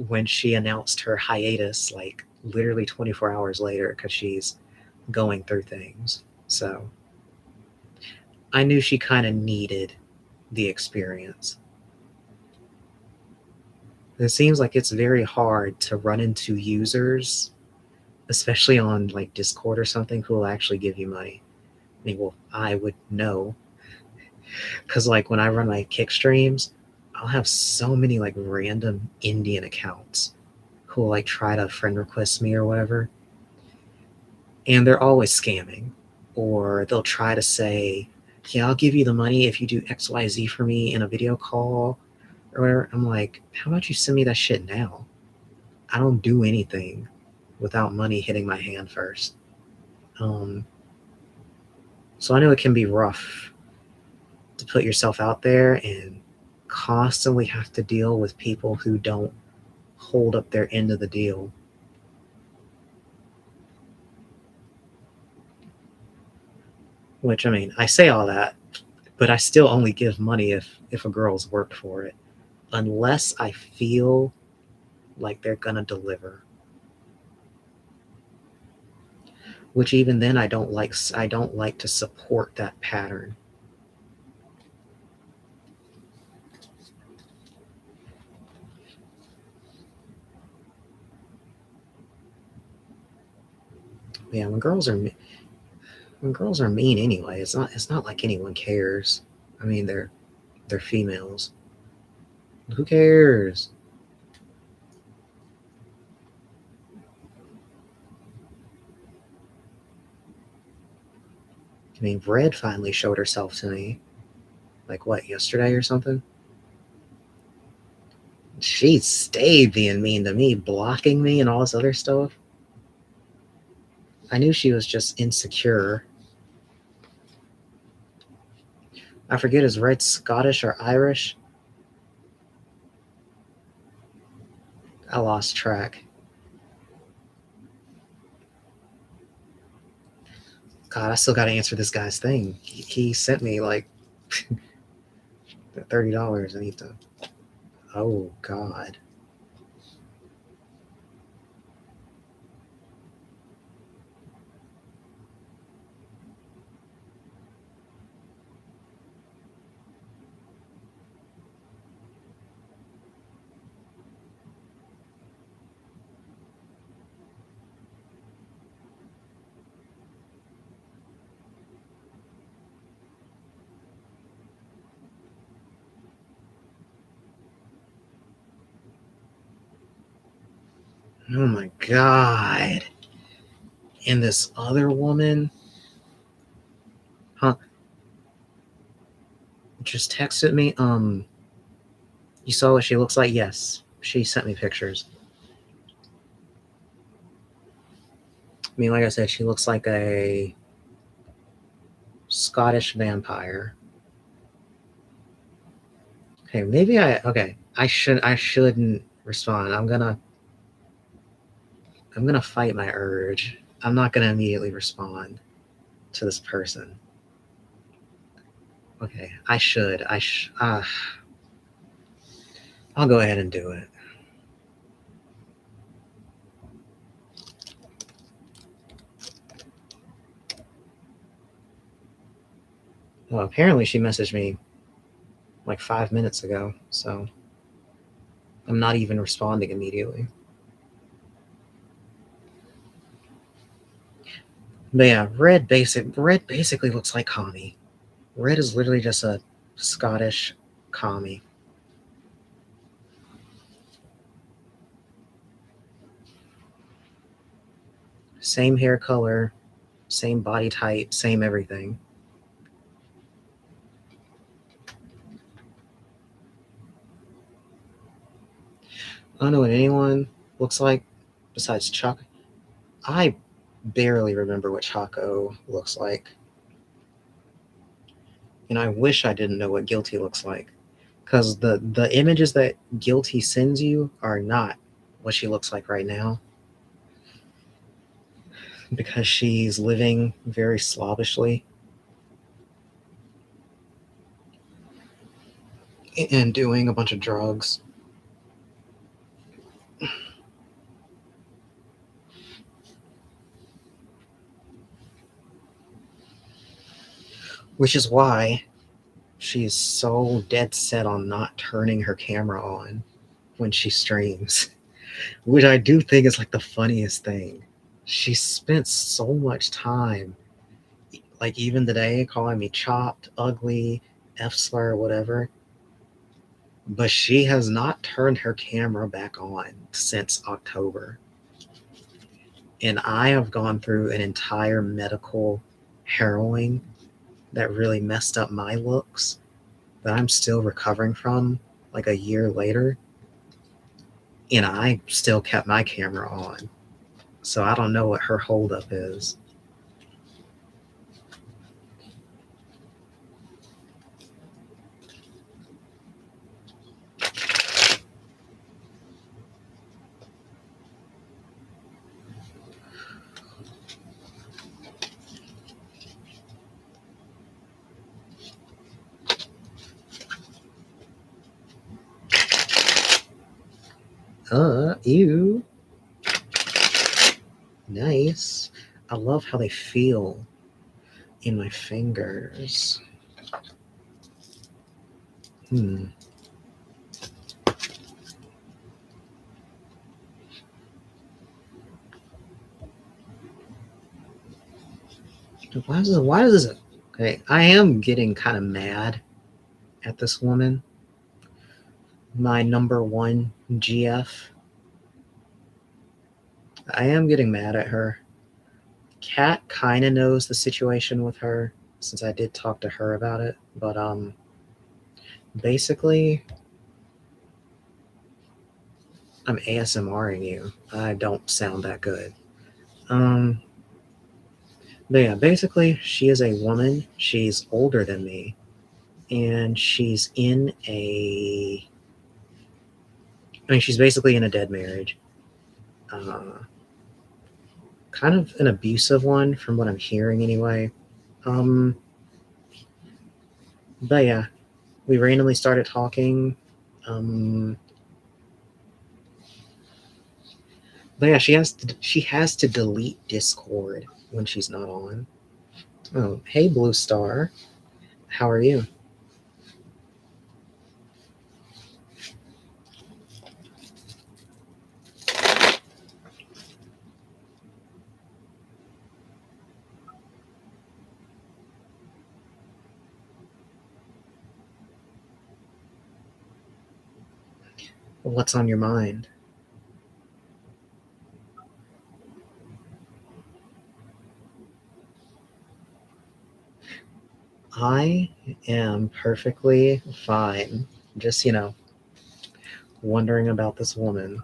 when she announced her hiatus, like literally 24 hours later, because she's going through things. So I knew she kind of needed the experience. It seems like it's very hard to run into users, especially on like Discord or something, who will actually give you money. I mean, well, I would know, because like when I run my kick streams, I'll have so many like random Indian accounts who will like try to friend request me or whatever, and they're always scamming, or they'll try to say, yeah, I'll give you the money if you do XYZ for me in a video call or whatever. I'm like, how about you send me that shit now? I don't do anything without money hitting my hand first. So I know it can be rough to put yourself out there and constantly have to deal with people who don't hold up their end of the deal. Which, I mean, I say all that, but I still only give money if a girl's worked for it, unless I feel like they're gonna deliver. Which even then I don't like to support that pattern. Yeah, when girls are mean anyway, it's not like anyone cares. I mean, they're females. Who cares? I mean, Red finally showed herself to me. Like what, yesterday or something? She stayed being mean to me, blocking me and all this other stuff. I knew she was just insecure. I forget, is Red Scottish or Irish? I lost track. God, I still got to answer this guy's thing. He sent me like $30. I need to. Oh, God. Oh my God. And this other woman, just texted me. You saw what she looks like? Yes. She sent me pictures. I mean, like I said, she looks like a Scottish vampire. Okay, maybe I shouldn't respond. I'm gonna fight my urge. I'm not gonna immediately respond to this person. Okay, I'll go ahead and do it. Well, apparently she messaged me like 5 minutes ago, so I'm not even responding immediately. But yeah, Red basically looks like Kami. Red is literally just a Scottish Kami. Same hair color, same body type, same everything. I don't know what anyone looks like besides Chuck. I barely remember what Chaco looks like. And I wish I didn't know what Guilty looks like. Because the images that Guilty sends you are not what she looks like right now. Because she's living very slavishly. And doing a bunch of drugs. Which is why she's so dead set on not turning her camera on when she streams. Which I do think is like the funniest thing. She spent so much time, like even today, calling me chopped, ugly, F slur, whatever. But she has not turned her camera back on since October. And I have gone through an entire medical harrowing that really messed up my looks that I'm still recovering from like a year later. And I still kept my camera on. So I don't know what her holdup is. Ew. Nice. I love how they feel in my fingers. Why does this okay, I am getting kind of mad at this woman. My number one GF. I am getting mad at her. Kat kind of knows the situation with her since I did talk to her about it, but basically I'm ASMRing you. I don't sound that good. But yeah, basically she is a woman. She's older than me, and she's in a she's basically in a dead marriage. Kind of an abusive one from what I'm hearing anyway. But yeah, we randomly started talking. But yeah, she has to delete Discord when she's not on. Oh, hey Blue Star. How are you? What's on your mind? I am perfectly fine. Just, wondering about this woman.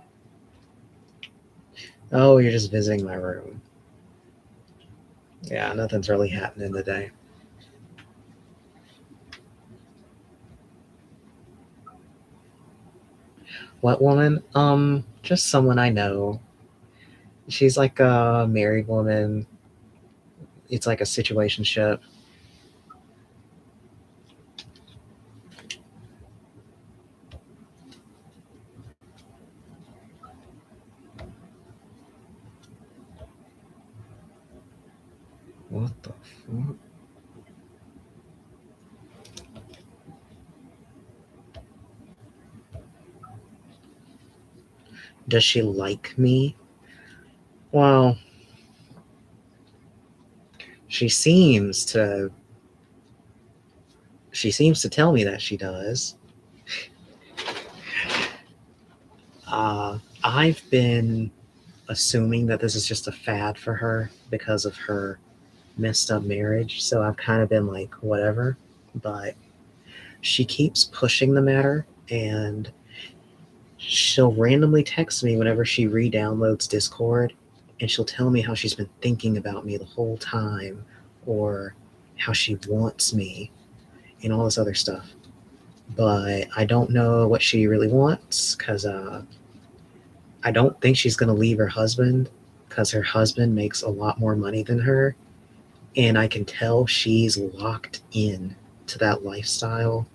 Oh, you're just visiting my room. Yeah, nothing's really happening today. What woman? Just someone I know. She's like a married woman. It's like a situationship. What the fuck? Does she like me? Well, she seems to tell me that she does. I've been assuming that this is just a fad for her because of her messed up marriage, so I've kind of been like, whatever. But she keeps pushing the matter, and she'll randomly text me whenever she re-downloads Discord, and she'll tell me how she's been thinking about me the whole time, or how she wants me, and all this other stuff. But I don't know what she really wants, because I don't think she's going to leave her husband, because her husband makes a lot more money than her, and I can tell she's locked in to that lifestyle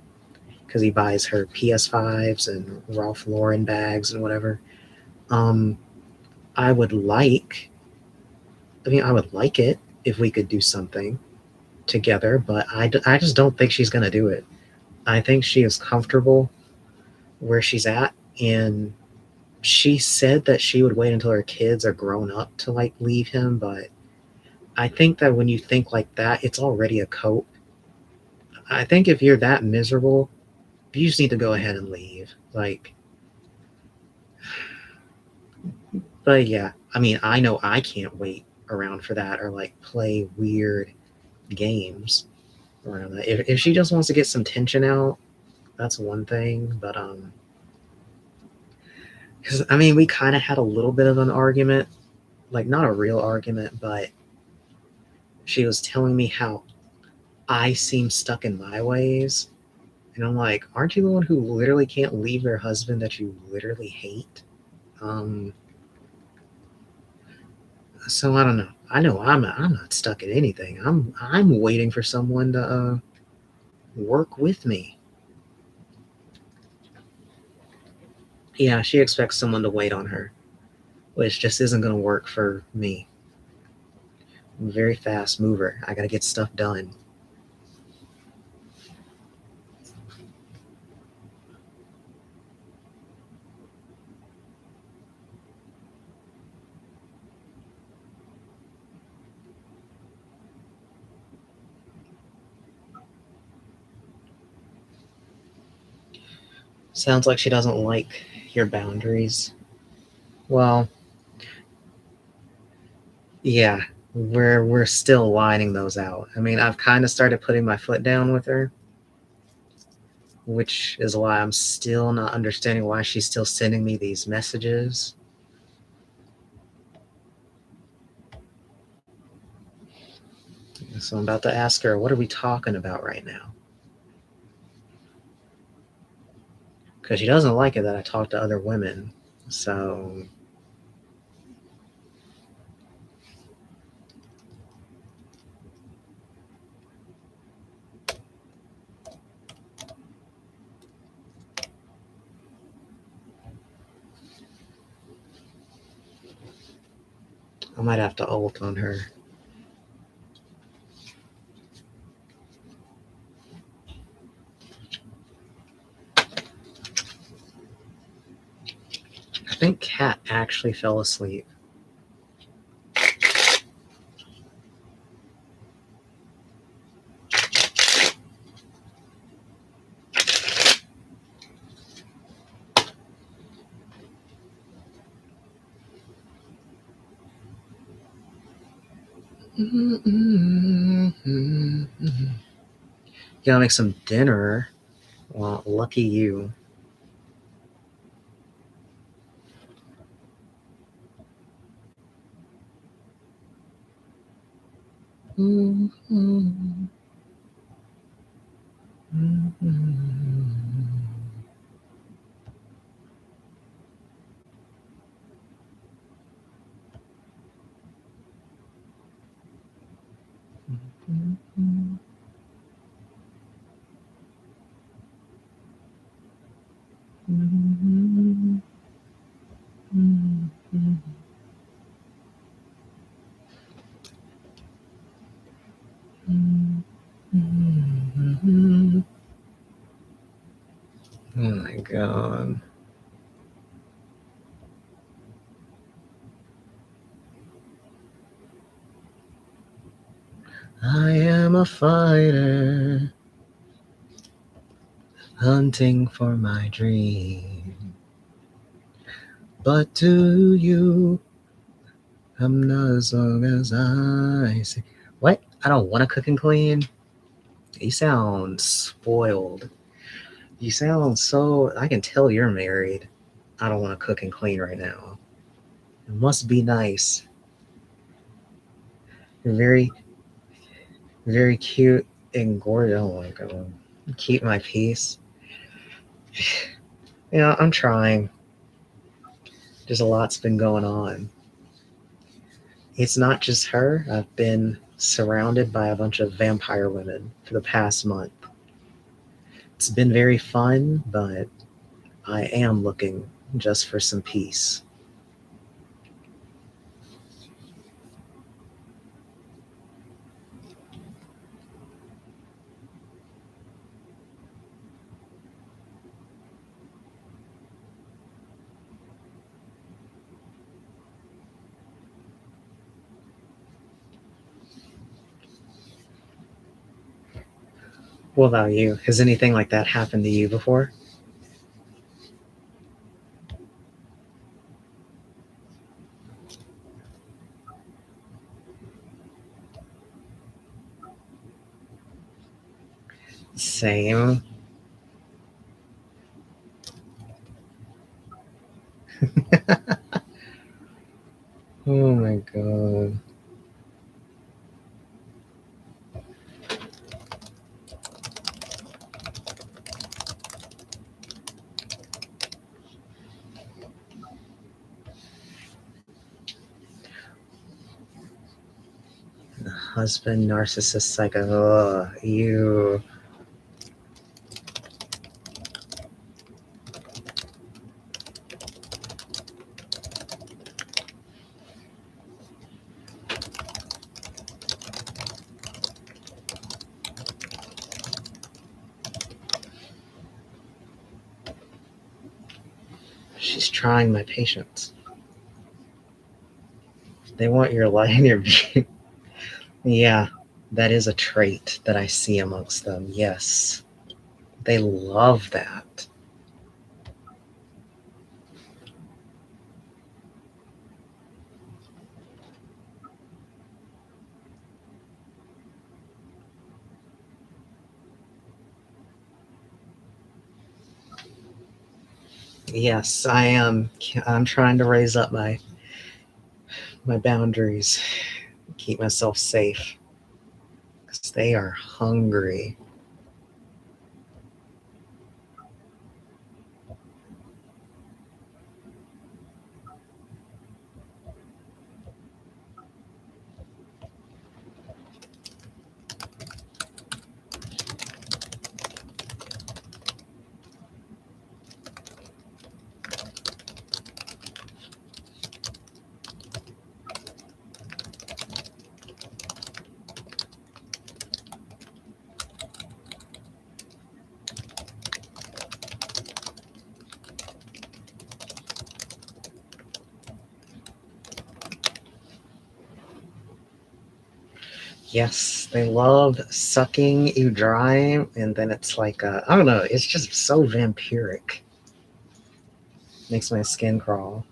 because he buys her PS5s and Ralph Lauren bags and whatever. Um, I would like, I would like it if we could do something together, but I just don't think she's going to do it. I think she is comfortable where she's at, and she said that she would wait until her kids are grown up to like leave him, but I think that when you think like that, it's already a cope. I think if you're that miserable, you just need to go ahead and leave. Like, but yeah, I know I can't wait around for that or like play weird games around that. If she just wants to get some tension out, that's one thing. But because we kind of had a little bit of an argument, like not a real argument, but she was telling me how I seem stuck in my ways. And I'm like, aren't you the one who literally can't leave your husband that you literally hate? Um, so I don't know. I know I'm not stuck in anything. I'm waiting for someone to work with me. Yeah, she expects someone to wait on her, which just isn't going to work for me. I'm a very fast mover. I got to get stuff done. Sounds like she doesn't like your boundaries. Well, yeah, we're still lining those out. I've kind of started putting my foot down with her, which is why I'm still not understanding why she's still sending me these messages. So I'm about to ask her, what are we talking about right now? Because she doesn't like it that I talk to other women. So I might have to ult on her. I think Kat actually fell asleep. Gotta make some dinner. Well, lucky you. Oh my god. I am a fighter, hunting for my dream. But to you, I'm not as long as I see. What? I don't want to cook and clean? You sound spoiled. You sound so. I can tell you're married. I don't want to cook and clean right now. It must be nice. You're very, very cute and gorgeous. Oh my god. Keep my peace. I'm trying. There's a lot's been going on. It's not just her. I've been surrounded by a bunch of vampire women for the past month. It's been very fun, but I am looking just for some peace. What about you? Has anything like that happened to you before? Same. Oh my god. Husband, narcissist, psycho. Ugh, you. She's trying my patience. They want your light and your view. Yeah, that is a trait that I see amongst them. Yes. They love that. Yes, I am. I'm trying to raise up my boundaries, keep myself safe, because they are hungry. Yes, they love sucking you dry, and then it's like, I don't know, it's just so vampiric. Makes my skin crawl.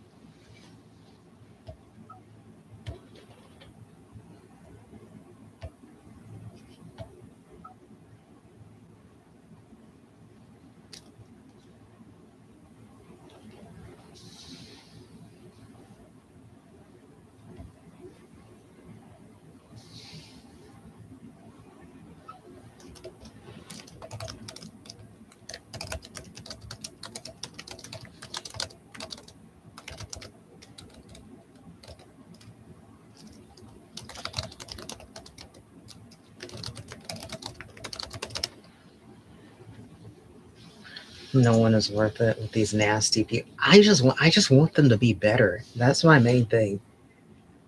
No one is worth it with these nasty people. I just want them to be better. That's my main thing.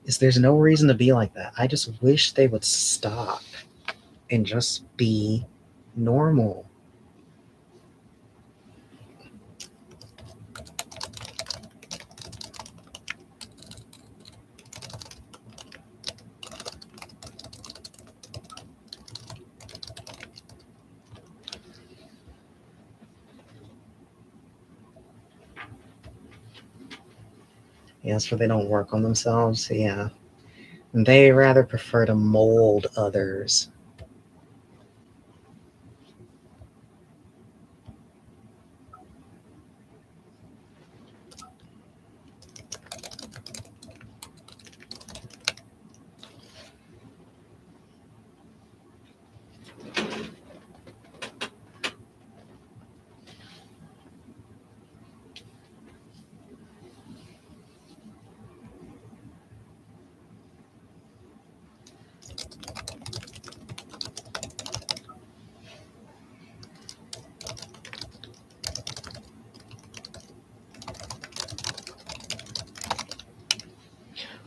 Is there's no reason to be like that. I just wish they would stop and just be normal. Yes, for they don't work on themselves. Yeah. They rather prefer to mold others.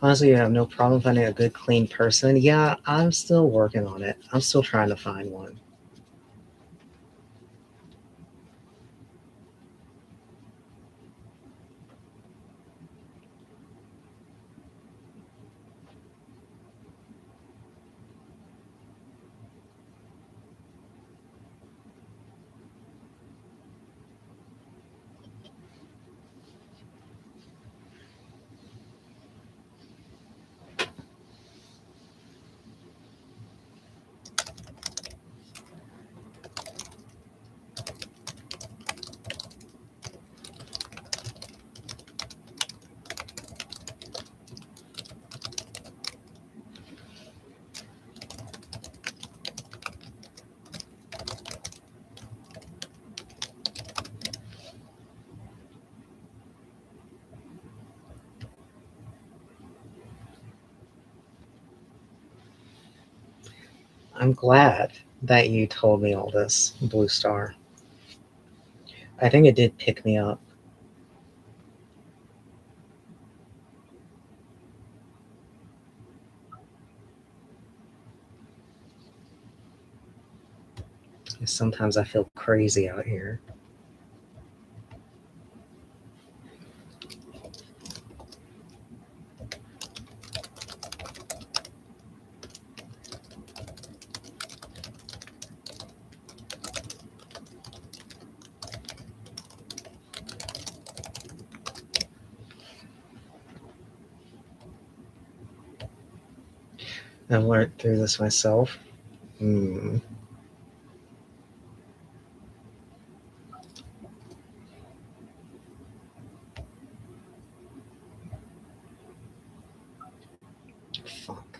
Honestly, you have no problem finding a good, clean person. Yeah, I'm still working on it. I'm still trying to find one. I'm glad that you told me all this, Blue Star. I think it did pick me up. Sometimes I feel crazy out here. I've learned through this myself. Hmm. Fuck.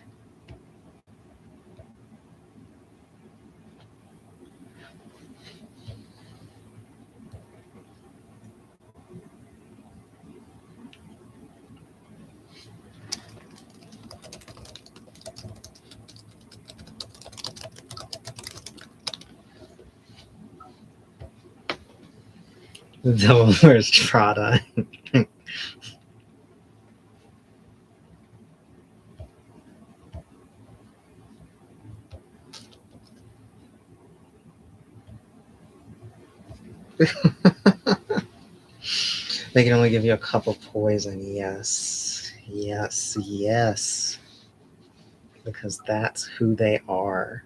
Devil Wears Prada. They can only give you a cup of poison. Yes. Yes. Yes. Because that's who they are.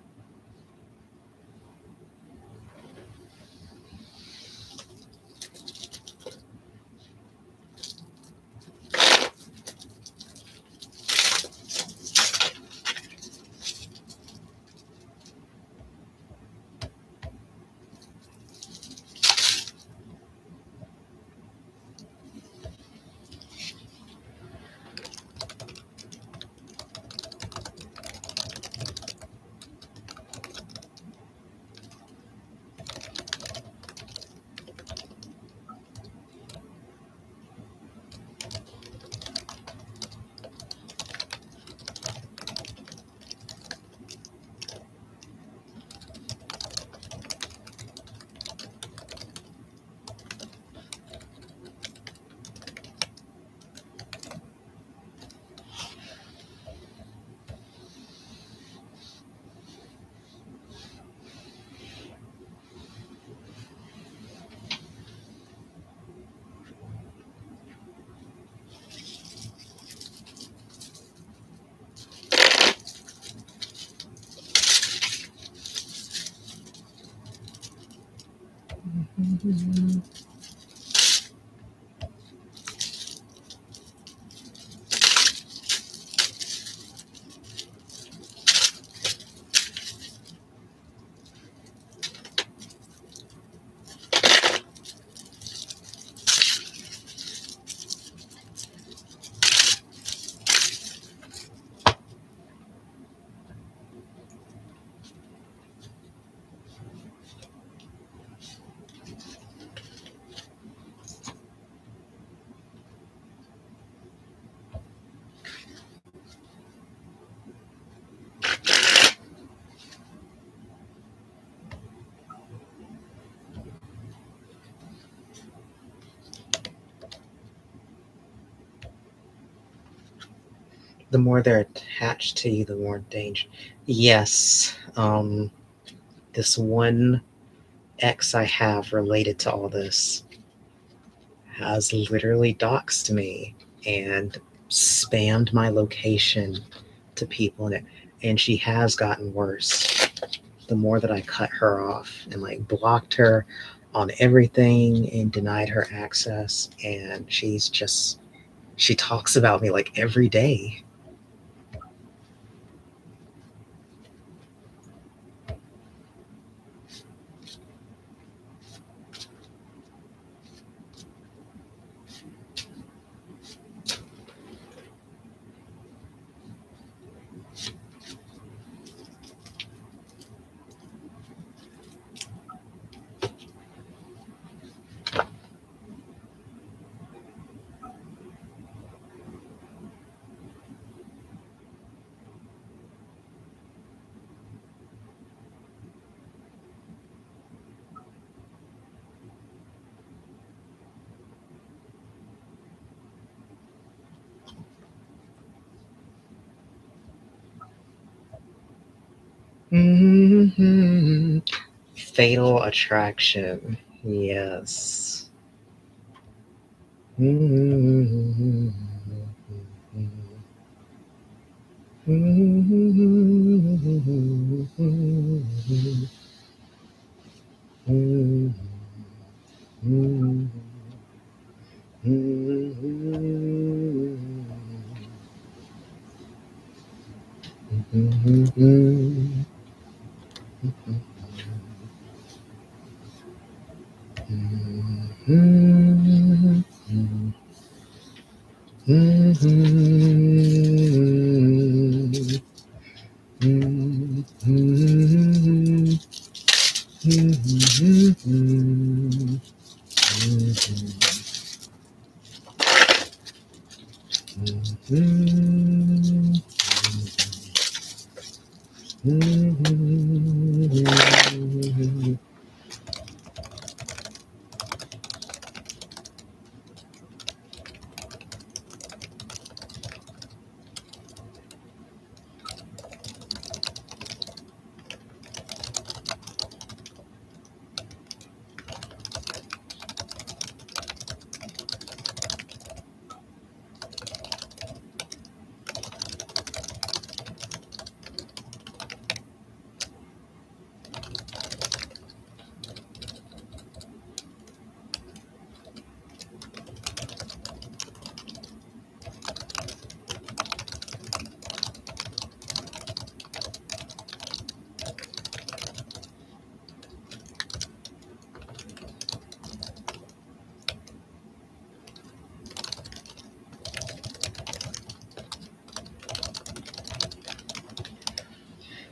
The more they're attached to you, the more danger. Yes, this one ex I have related to all this has literally doxed me and spammed my location to people in it, and she has gotten worse. The more that I cut her off and like blocked her on everything and denied her access, and she talks about me like every day. Mhm. Fatal attraction. Yes. Mhm.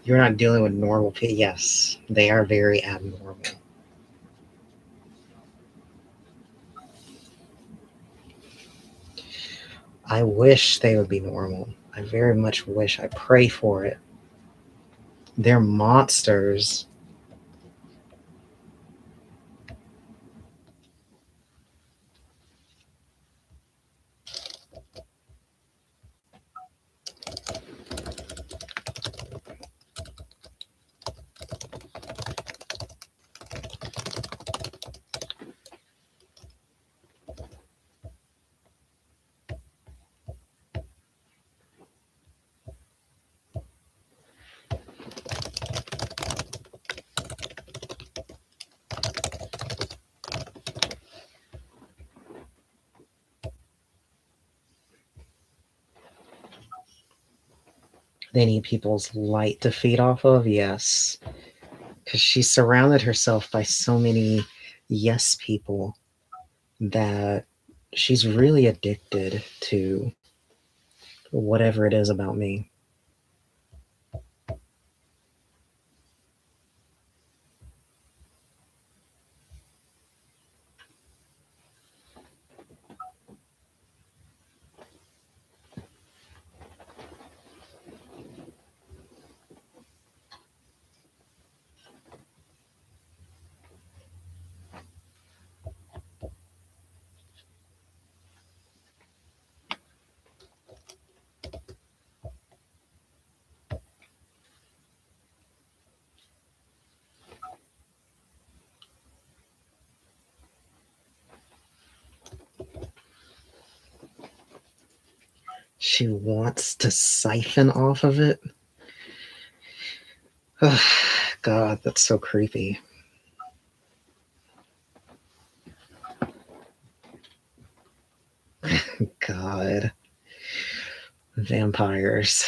You're not dealing with normal people. Yes, they are very abnormal. I wish they would be normal. I very much wish. I pray for it. They're monsters. They need people's light to feed off of, yes. Because she surrounded herself by so many yes people that she's really addicted to whatever it is about me. She wants to siphon off of it. God, that's so creepy. God. Vampires.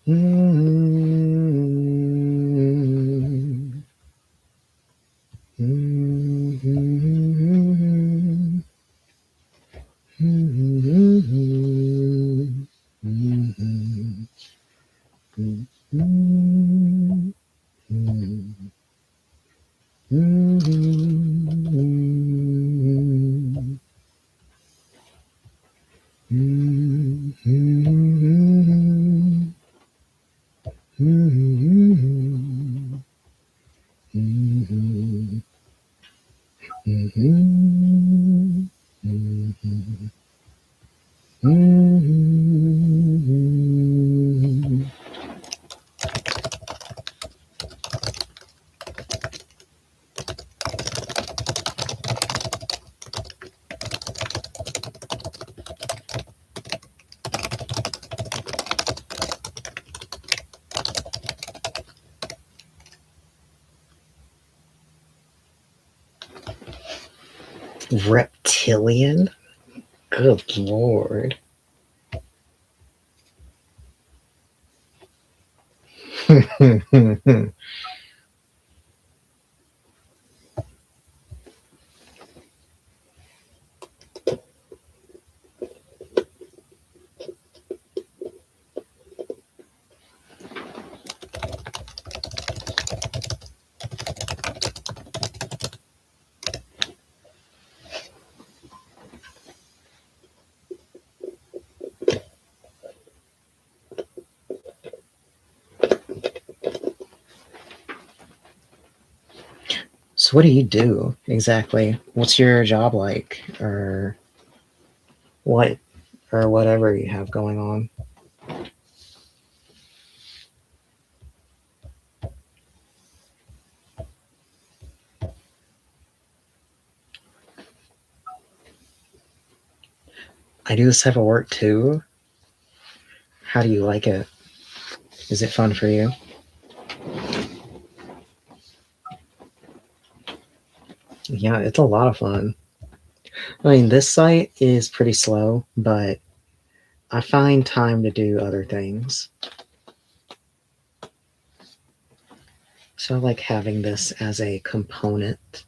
Mm-hmm. Mm-hmm. Mm-hmm. Mm-hmm. Mm-hmm. Mm-hmm. Mm-hmm. Mm-hmm. Mm-hmm. Mm-hmm. Mm-hmm. Mm-hmm. Reptilian? Good lord. So what do you do exactly? What's your job like? Or what or whatever you have going on? I do this type of work too. How do you like it? Is it fun for you? Yeah, it's a lot of fun. I mean, this site is pretty slow, but I find time to do other things. So I like having this as a component.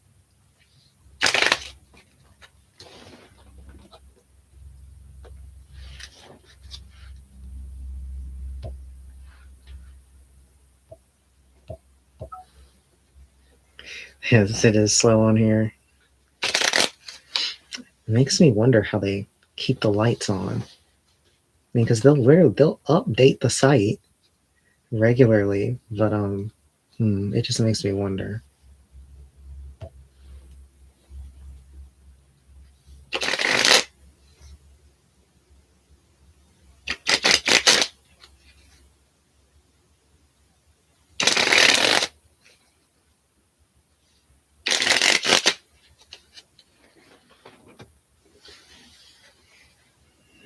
Yes, it is slow on here. It makes me wonder how they keep the lights on. I mean, because they'll update the site regularly, but it just makes me wonder.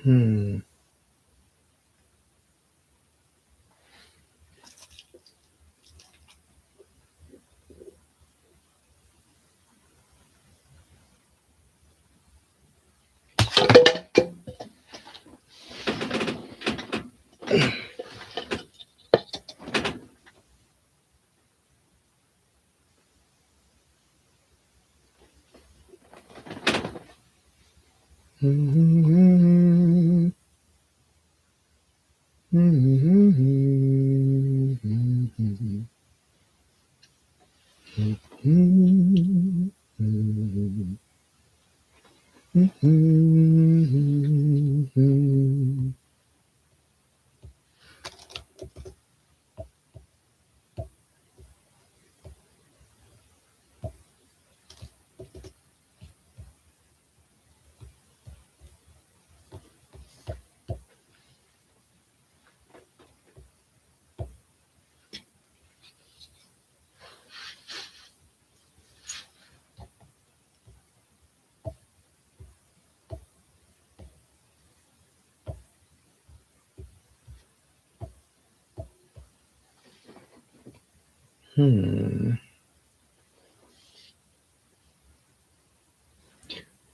Hmm.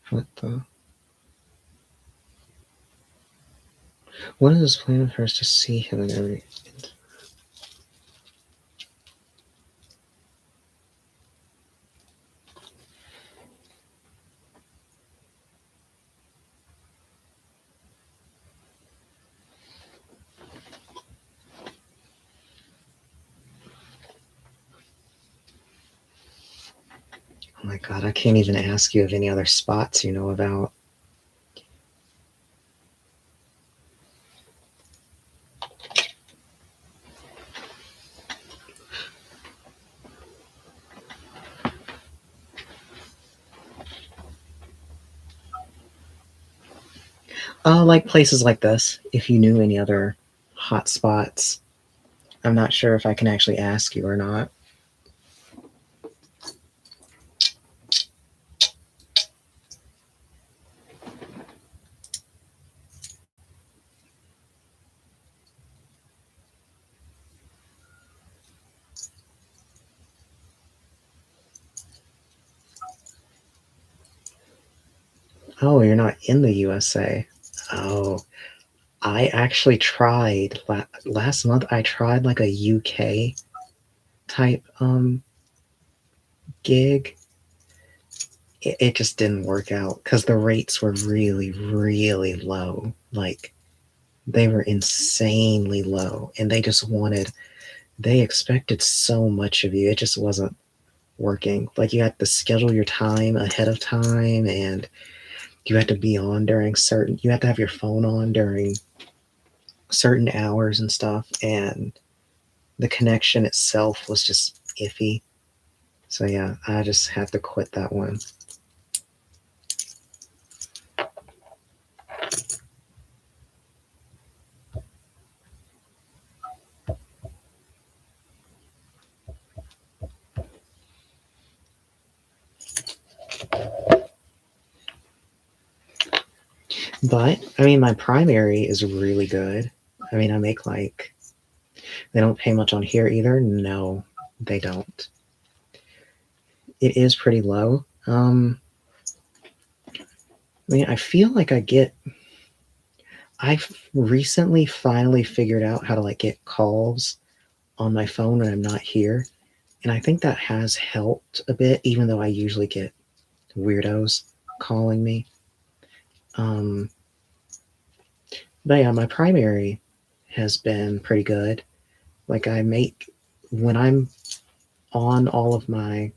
What the? What is his plan for us to see him and everything? Oh my god, I can't even ask you of any other spots you know about. Like places like this, if you knew any other hot spots. I'm not sure if I can actually ask you or not. Oh, you're not in the USA. Oh, I actually tried last month. I tried like a UK type gig. It just didn't work out because the rates were really, really low. Like they were insanely low, and they expected so much of you. It just wasn't working. Like you had to schedule your time ahead of time, and you had to be on during you had to have your phone on during certain hours and stuff, and the connection itself was just iffy. So yeah, I just had to quit that one. But I mean, my primary is really good. I mean, I make like, they don't pay much on here either. No, they don't. It is pretty low. I mean, I feel like I've recently finally figured out how to like get calls on my phone when I'm not here. And I think that has helped a bit, even though I usually get weirdos calling me. But yeah, my primary has been pretty good. Like when I'm on all of my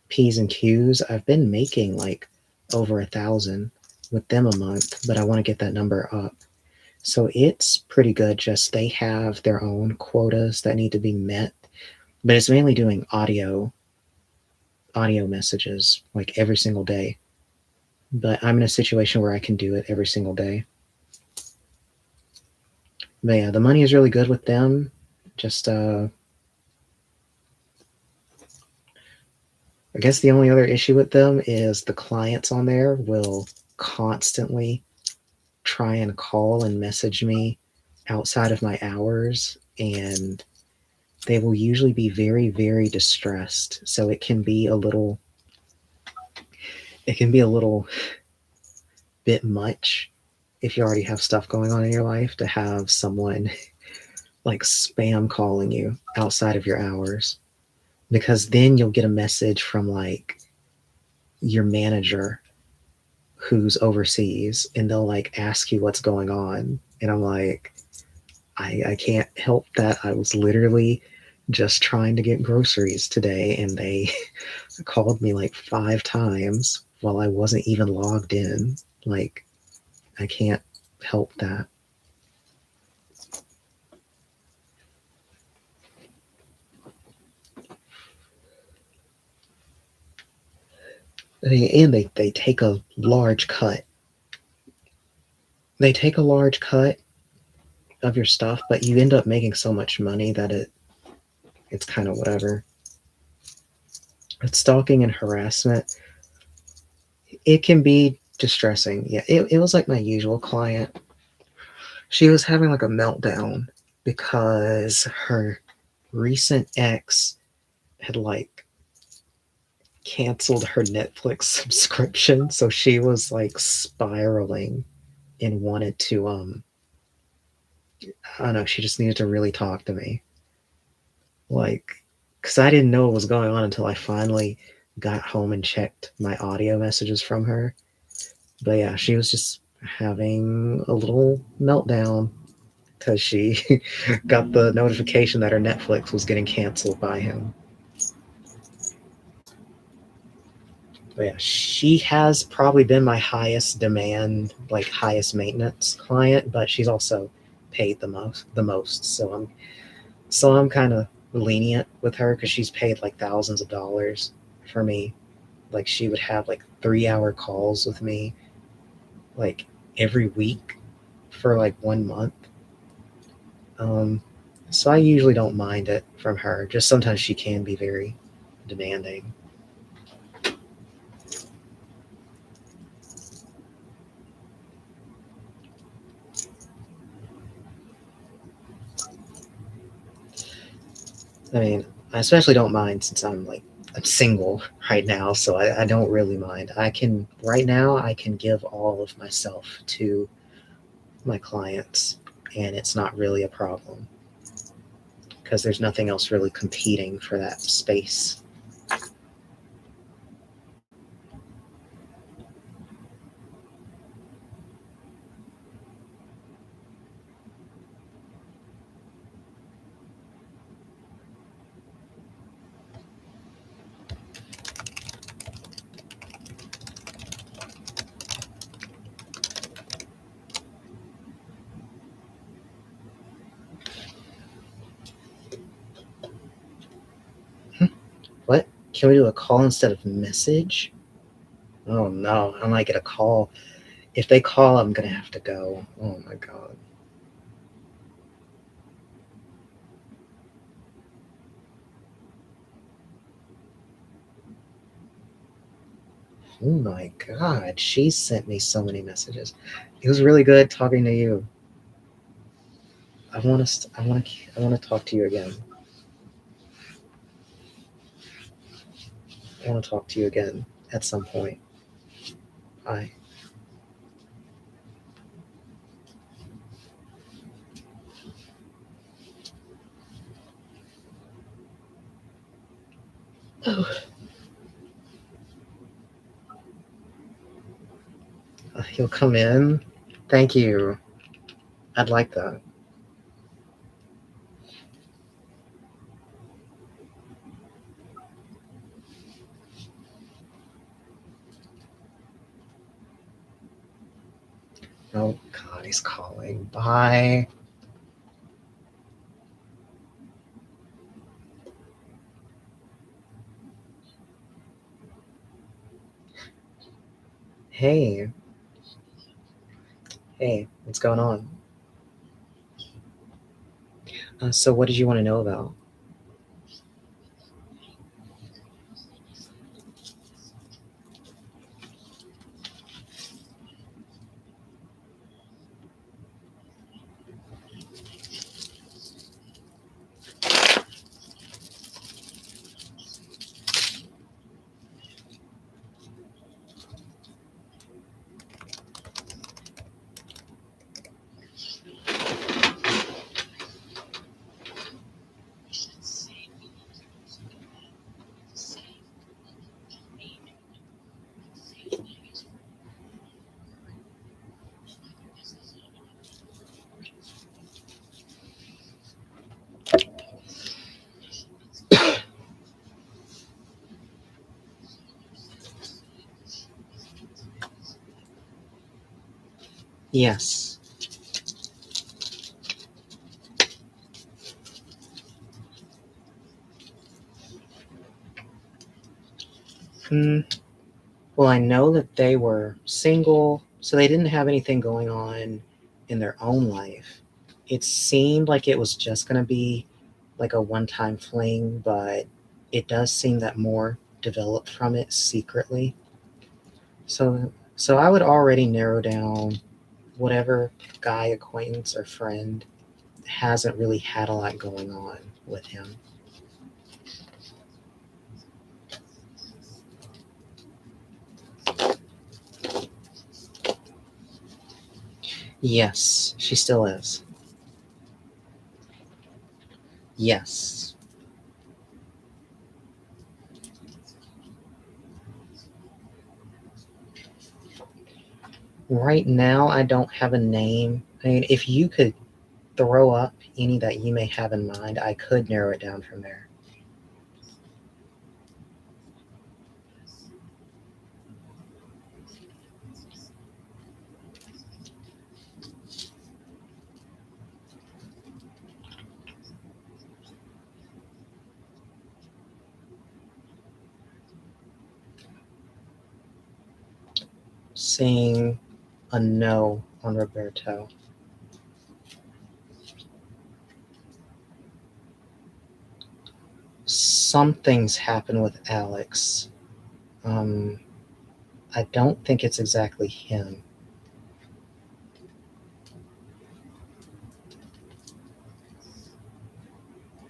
P's and Q's, I've been making like over 1,000 with them a month, but I want to get that number up. So it's pretty good. Just they have their own quotas that need to be met, but it's mainly doing audio messages like every single day. But I'm in a situation where I can do it every single day. But yeah, the money is really good with them. Just I guess the only other issue with them is the clients on there will constantly try and call and message me outside of my hours, and they will usually be very, very distressed. So it can be a little bit much if you already have stuff going on in your life, to have someone like spam calling you outside of your hours, because then you'll get a message from like your manager who's overseas, and they'll like ask you what's going on. And I'm like, I can't help that. I was literally just trying to get groceries today, and they called me like 5 times while I wasn't even logged in. Like, I can't help that. And they take a large cut. They take a large cut of your stuff, but you end up making so much money that it's kind of whatever. It's stalking and harassment. It can be distressing. Yeah, it was like my usual client. She was having like a meltdown because her recent ex had like canceled her Netflix subscription, so she was like spiraling and wanted to I don't know, she just needed to really talk to me. Like, because I didn't know what was going on until I finally got home and checked my audio messages from her. But yeah, she was just having a little meltdown because she got the notification that her Netflix was getting canceled by him. But yeah, she has probably been my highest demand, like highest maintenance client, but she's also paid the most. So I'm kind of lenient with her because she's paid like thousands of dollars for me. Like she would have like 3-hour calls with me like every week for like 1 month. So I usually don't mind it from her. Just sometimes she can be very demanding. I mean, I especially don't mind since I'm single right now, so I don't really mind. Right now I can give all of myself to my clients, and it's not really a problem because there's nothing else really competing for that space. What? Can we do a call instead of message? Oh no, I might get a call. If they call, I'm gonna have to go. Oh my god. Oh my god, she sent me so many messages. It was really good talking to you. I want to talk to you again. I want to talk to you again at some point. Bye. Oh, he'll come in. Thank you. I'd like that. Oh god, he's calling. Bye. Hey. Hey, what's going on? So what did you want to know about? Yes. Hmm. Well, I know that they were single, so they didn't have anything going on in their own life. It seemed like it was just going to be like a one-time fling, but it does seem that more developed from it secretly. So I would already narrow down whatever guy acquaintance or friend hasn't really had a lot going on with him. Yes, she still is. Yes. Right now, I don't have a name. I mean, if you could throw up any that you may have in mind, I could narrow it down from there. Seeing a no on Roberto. Something's happened with Alex. Um, I don't think it's exactly him.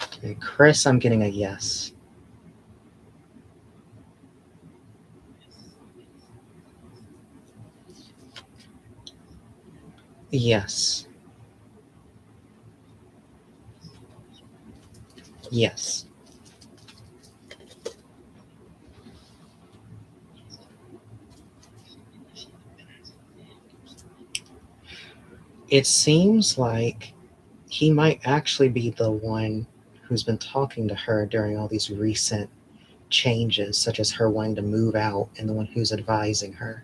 Okay, Chris, I'm getting a yes. Yes. Yes. It seems like he might actually be the one who's been talking to her during all these recent changes, such as her wanting to move out, and the one who's advising her.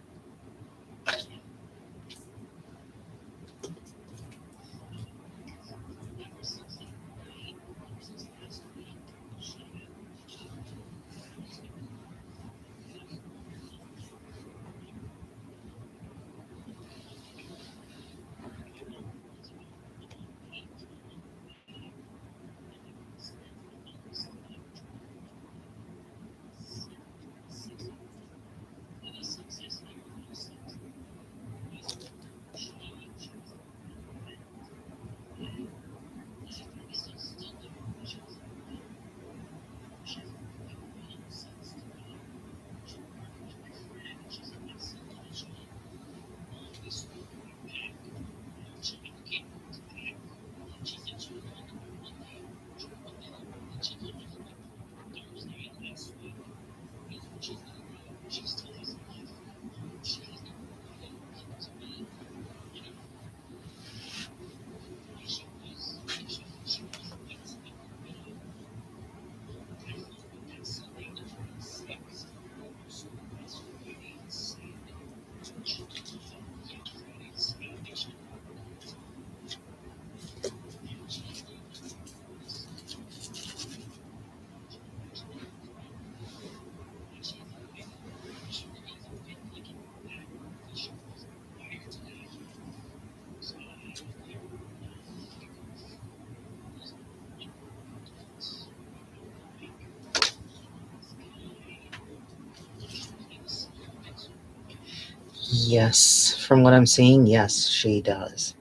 Yes, from what I'm seeing, yes, she does.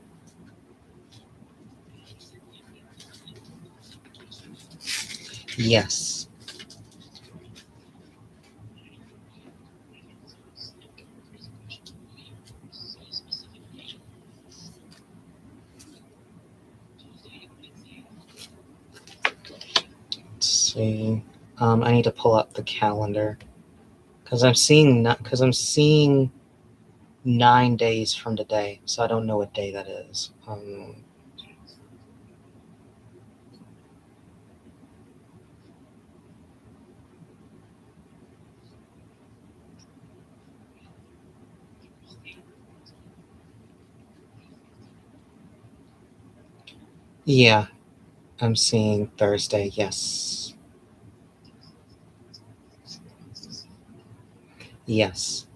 Yes. Let's see. I need to pull up the calendar because I'm seeing 9 days from today, so I don't know what day that is. Yeah, I'm seeing Thursday. Yes. Yes.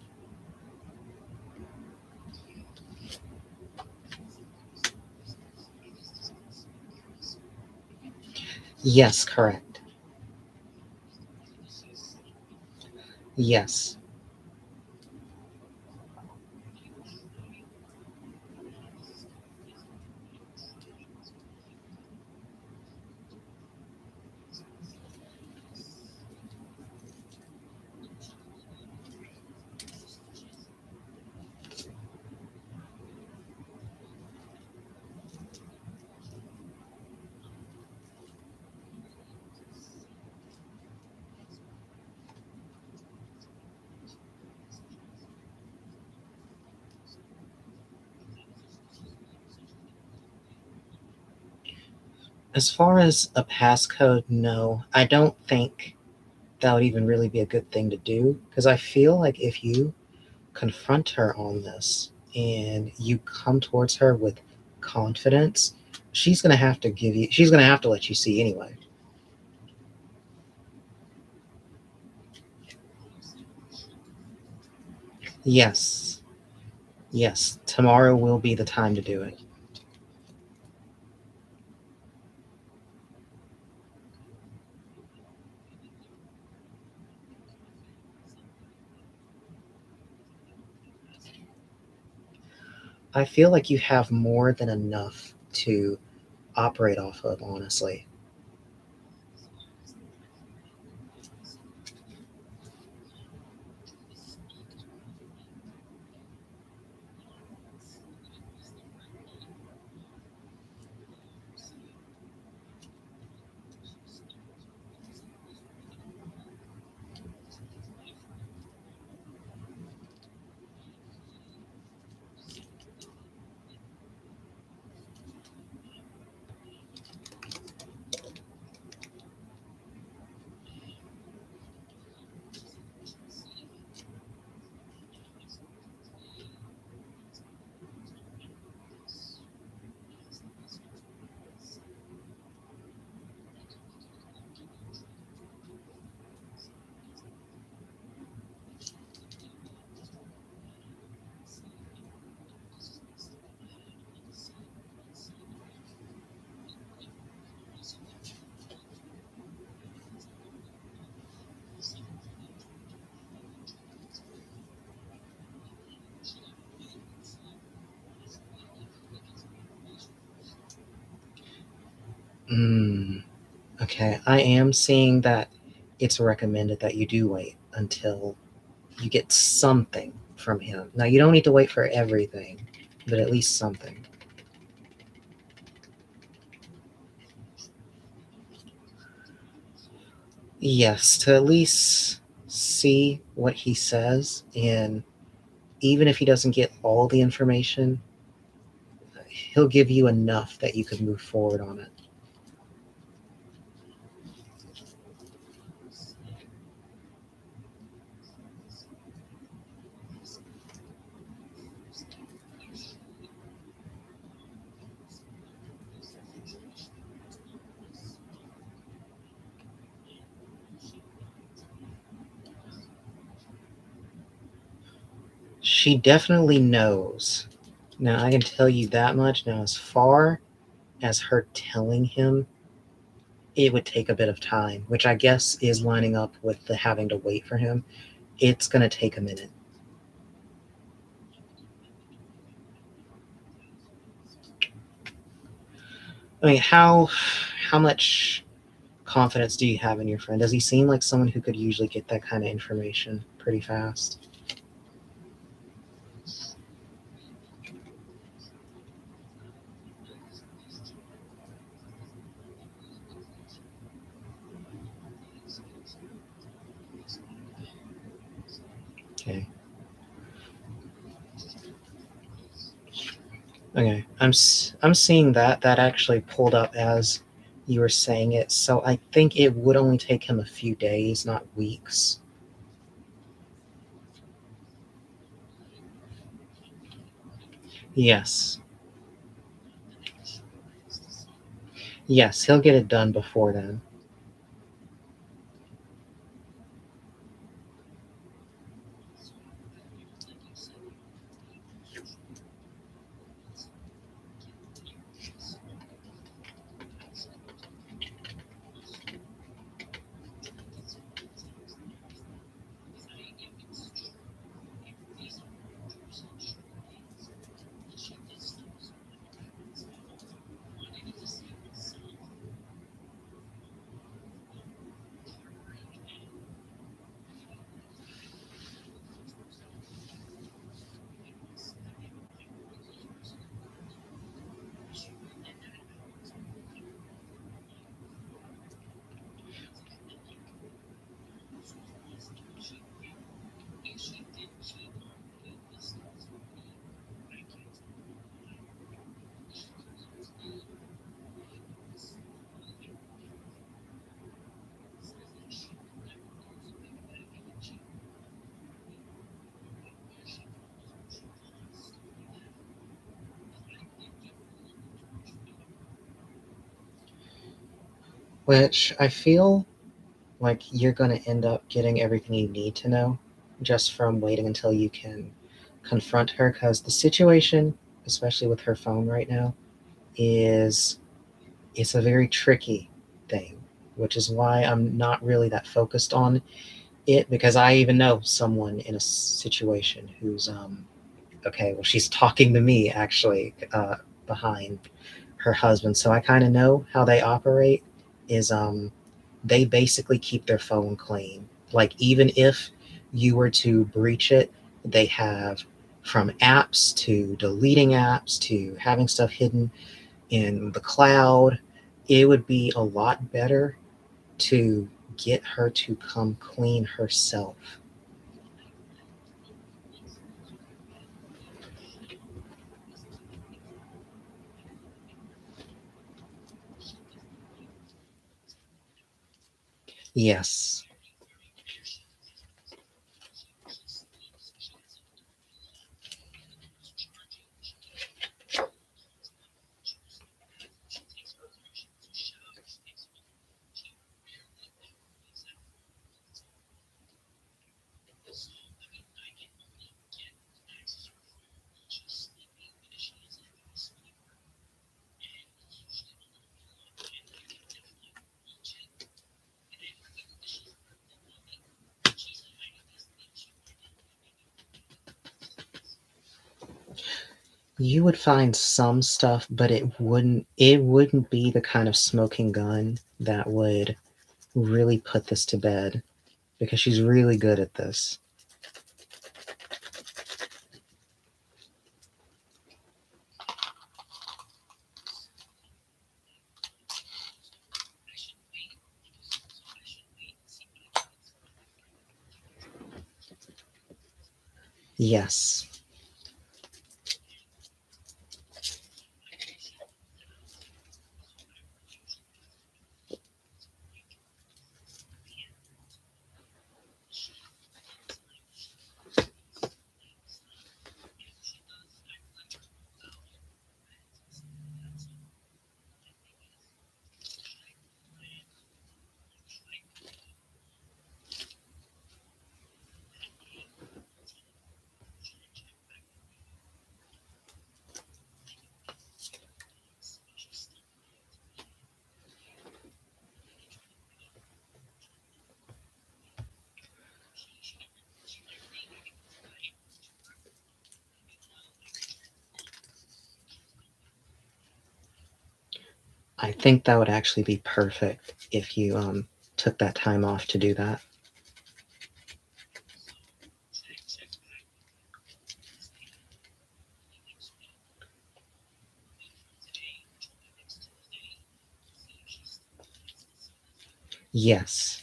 Yes, correct. Yes. As far as a passcode, no, I don't think that would even really be a good thing to do because I feel like if you confront her on this and you come towards her with confidence, she's going to have to let you see anyway. Yes. Yes, tomorrow will be the time to do it. I feel like you have more than enough to operate off of, honestly. Mm, okay, I am seeing that it's recommended that you do wait until you get something from him. Now, you don't need to wait for everything, but at least something. Yes, to at least see what he says, and even if he doesn't get all the information, he'll give you enough that you could move forward on it. She definitely knows. Now, I can tell you that much. Now, as far as her telling him, it would take a bit of time, which I guess is lining up with the having to wait for him. It's going to take a minute. I mean, how much confidence do you have in your friend? Does he seem like someone who could usually get that kind of information pretty fast? Okay. Okay. I'm seeing that actually pulled up as you were saying it. So I think it would only take him a few days, not weeks. Yes. Yes, he'll get it done before then. Which I feel like you're going to end up getting everything you need to know just from waiting until you can confront her, because the situation, especially with her phone right now, is it's a very tricky thing, which is why I'm not really that focused on it, because I even know someone in a situation who's okay, well, she's talking to me actually behind her husband, so I kind of know how they operate. Is they basically keep their phone clean. Like, even if you were to breach it, they have, from apps to deleting apps to having stuff hidden in the cloud. It would be a lot better to get her to come clean herself. Yes. You would find some stuff, but it wouldn't be the kind of smoking gun that would really put this to bed, because she's really good at this. Yes. I think that would actually be perfect if you took that time off to do that. Yes.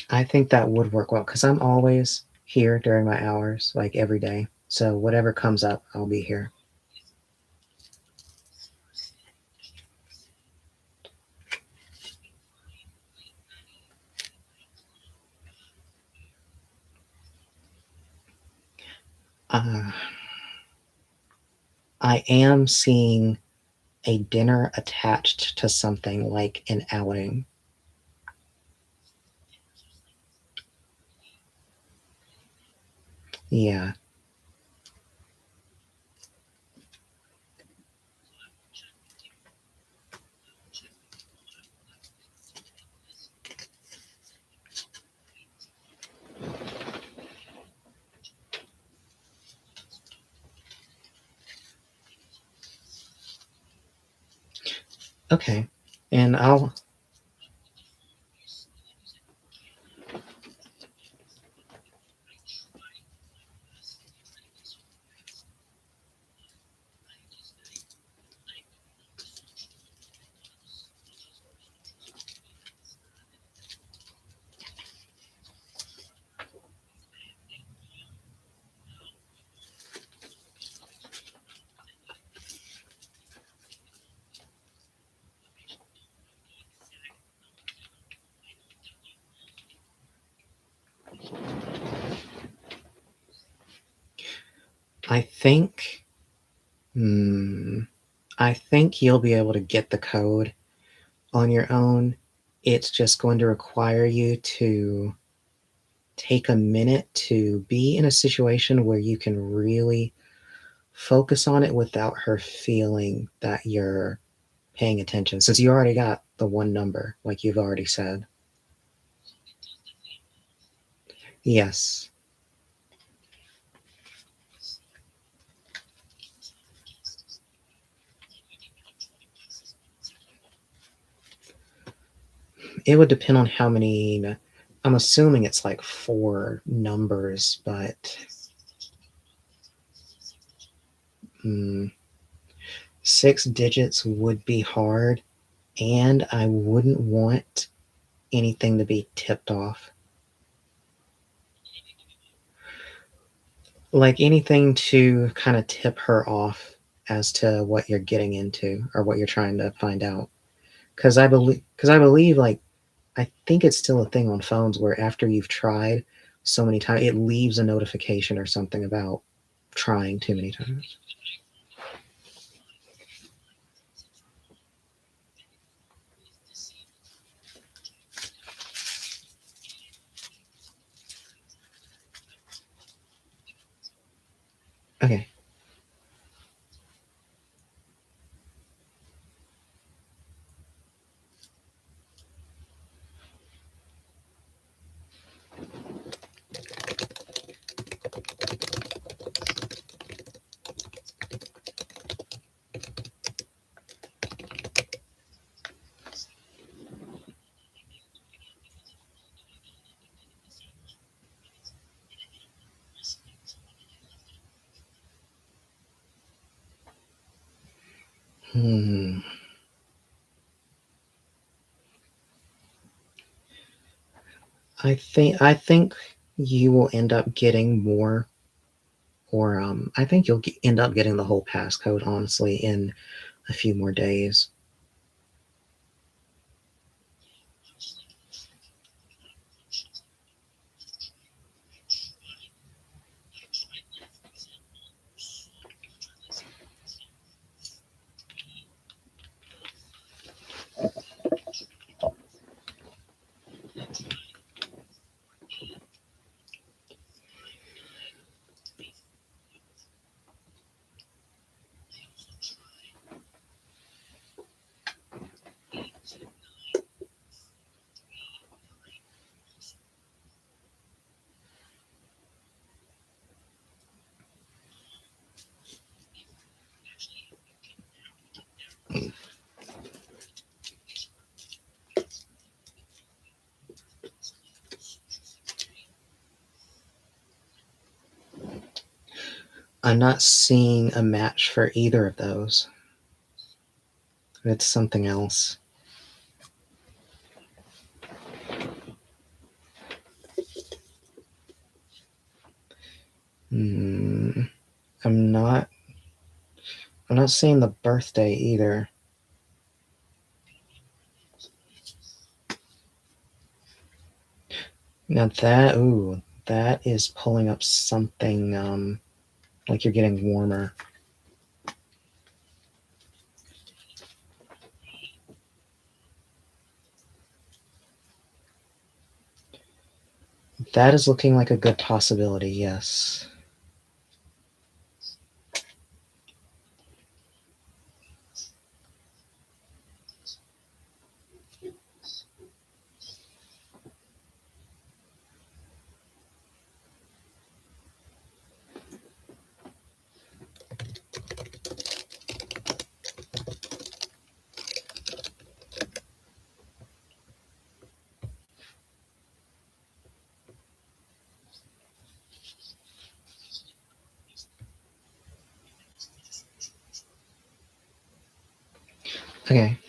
I think that would work well because I'm always here during my hours, like every day. So whatever comes up, I'll be here. Uh, I am seeing a dinner attached to something like an outing. Yeah. Okay. And I think, I think you'll be able to get the code on your own. It's just going to require you to take a minute to be in a situation where you can really focus on it without her feeling that you're paying attention, since you already got the one number, like you've already said. Yes. It would depend on how many. I'm assuming it's like four numbers, but mm, 6 digits would be hard, and I wouldn't want anything to be tipped off. Like anything to kind of tip her off as to what you're getting into or what you're trying to find out. Because I believe, like, I think it's still a thing on phones where after you've tried so many times, it leaves a notification or something about trying too many times. Okay. Hmm. I think you will end up getting more, or I think you'll end up getting the whole passcode, honestly, in a few more days. I'm not seeing a match for either of those. It's something else. I'm not seeing the birthday either. Now that is pulling up something like you're getting warmer. That is looking like a good possibility, yes. Okay.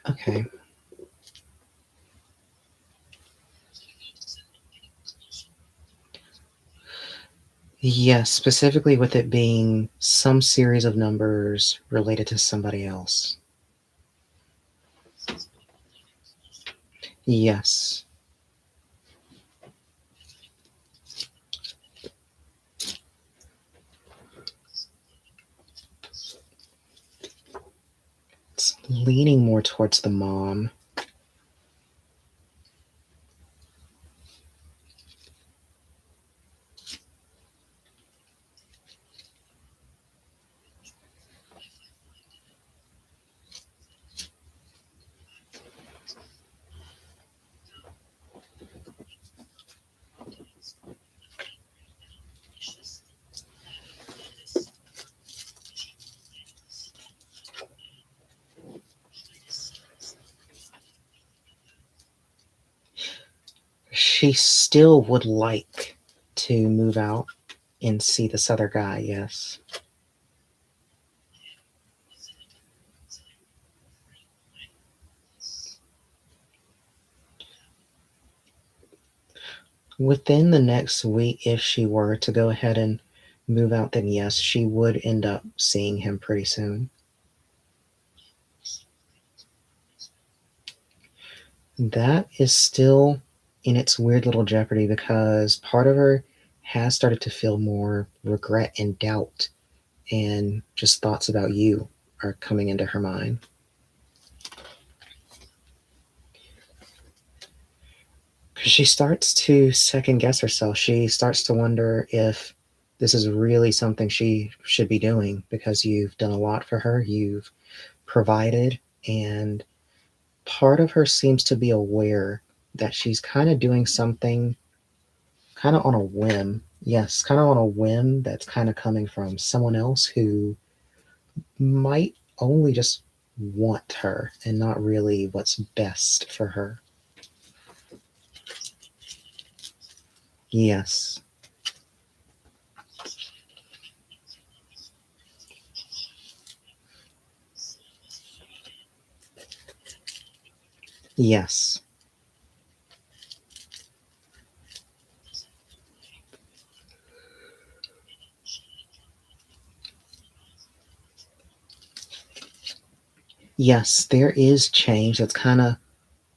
Okay. Yes, specifically with it being some series of numbers related to somebody else. Yes. It's leaning more towards the mom. She still would like to move out and see this other guy, yes. Within the next week, if she were to go ahead and move out, then yes, she would end up seeing him pretty soon. That is still in its weird little jeopardy because part of her has started to feel more regret and doubt, and just thoughts about you are coming into her mind. Because she starts to second guess herself. She starts to wonder if this is really something she should be doing because you've done a lot for her. You've provided, and part of her seems to be aware that she's kind of doing something kind of on a whim. Yes, kind of on a whim that's kind of coming from someone else who might only just want her and not really what's best for her. Yes. Yes. Yes, there is change. That's kind of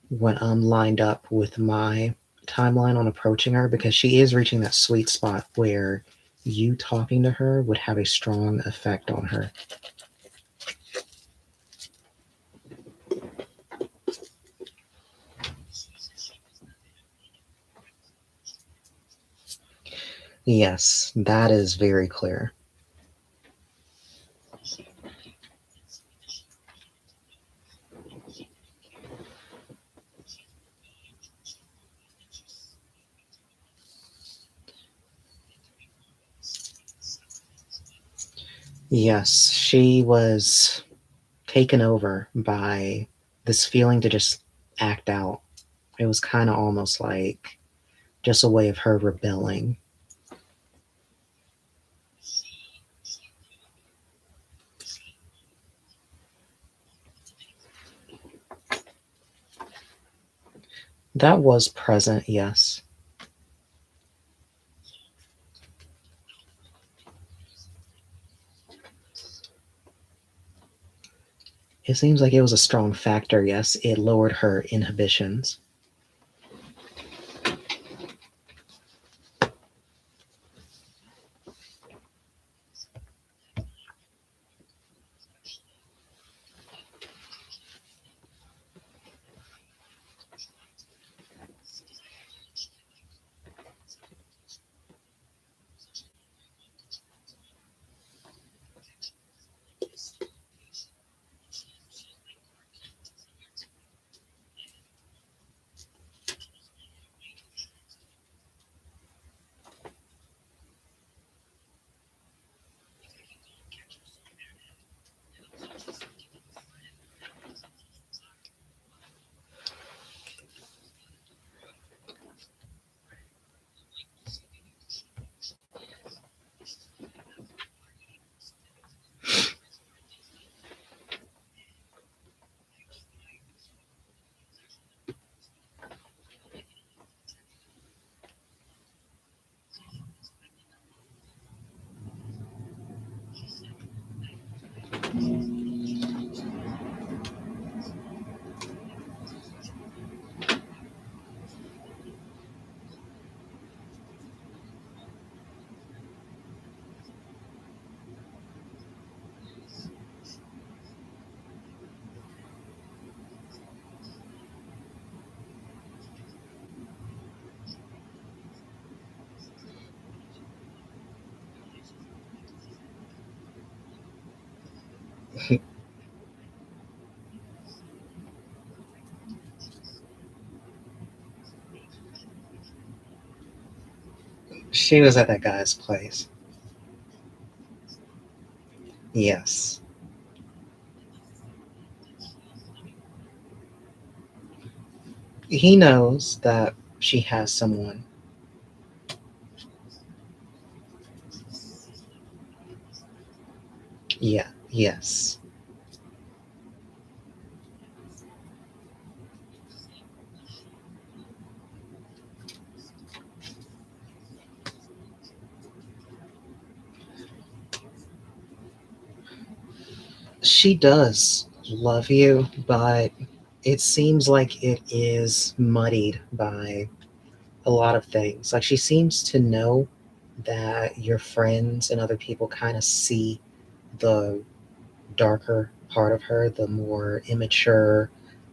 what lined up with my timeline on approaching her because she is reaching that sweet spot where you talking to her would have a strong effect on her. Yes, that is very clear. Yes, she was taken over by this feeling to just act out. It was kind of almost like just a way of her rebelling. That was present, yes. It seems like it was a strong factor, yes. It lowered her inhibitions. She was at that guy's place. Yes. He knows that she has someone. Yeah, yes. She does love you, but it seems like it is muddied by a lot of things. Like she seems to know that your friends and other people kind of see the darker part of her, the more immature,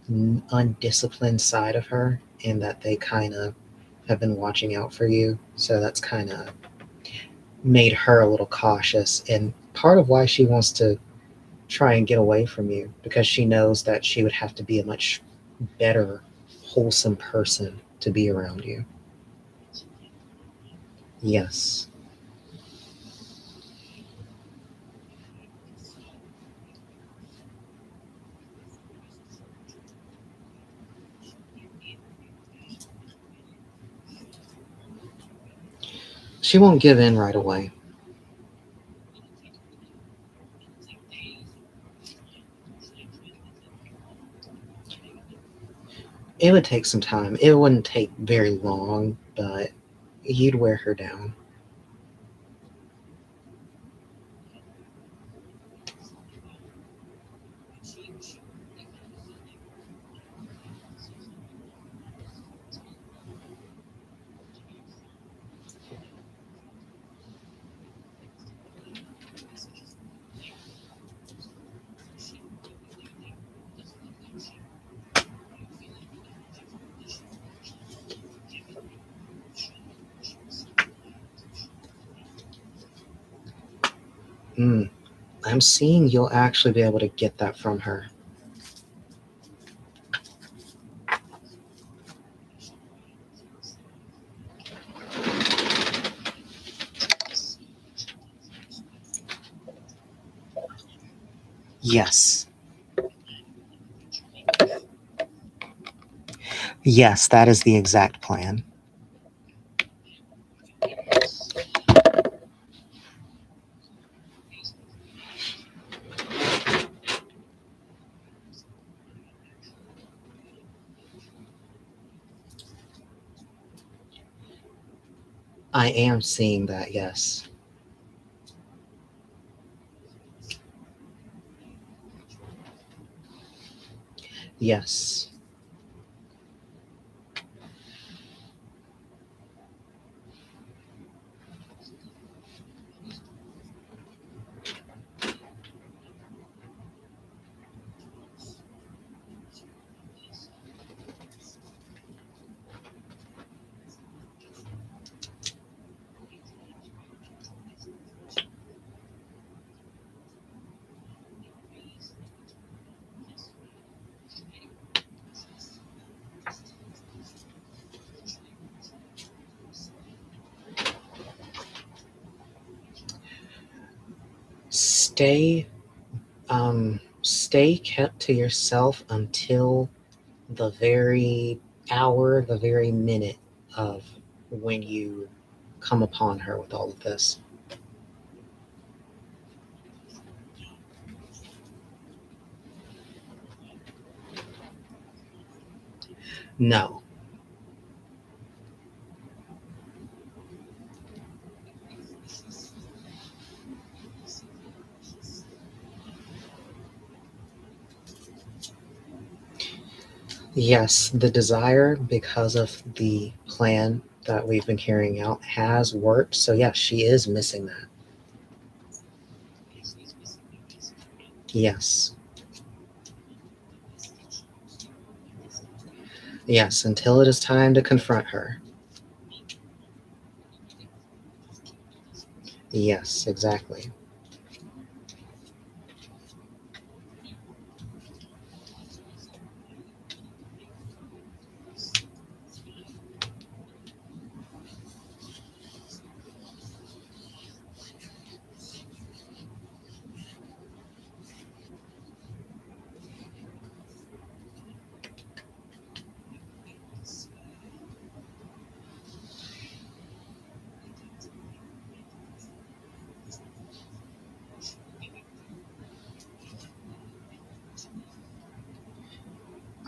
undisciplined side of her, and that they kind of have been watching out for you. So that's kind of made her a little cautious. And part of why she wants to try and get away from you because she knows that she would have to be a much better, wholesome person to be around you. Yes. She won't give in right away. It would take some time. It wouldn't take very long, but you'd wear her down. Mm, I'm seeing you'll actually be able to get that from her. Yes. Yes, that is the exact plan. I am seeing that, yes. Yes. Stay stay kept to yourself until the very hour, the very minute of when you come upon her with all of this. No. Yes, the desire, because of the plan that we've been carrying out, has worked. So, yes, she is missing that. Yes. Yes, until it is time to confront her. Yes, exactly.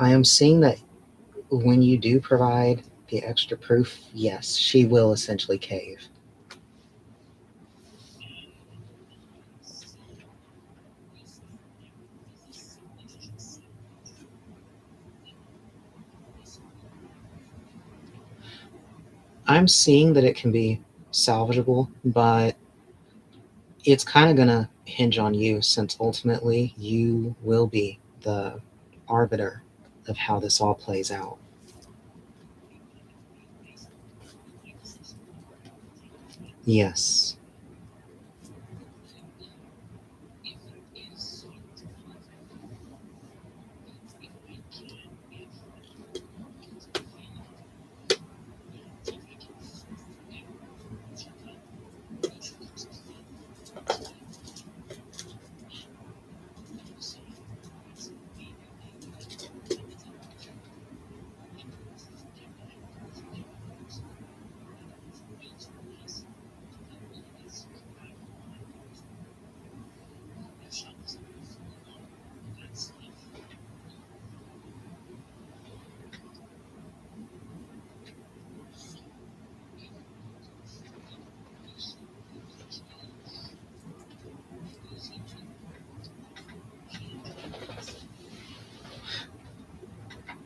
I am seeing that when you do provide the extra proof, yes, she will essentially cave. I'm seeing that it can be salvageable, but it's kind of going to hinge on you since ultimately you will be the arbiter of how this all plays out. Yes.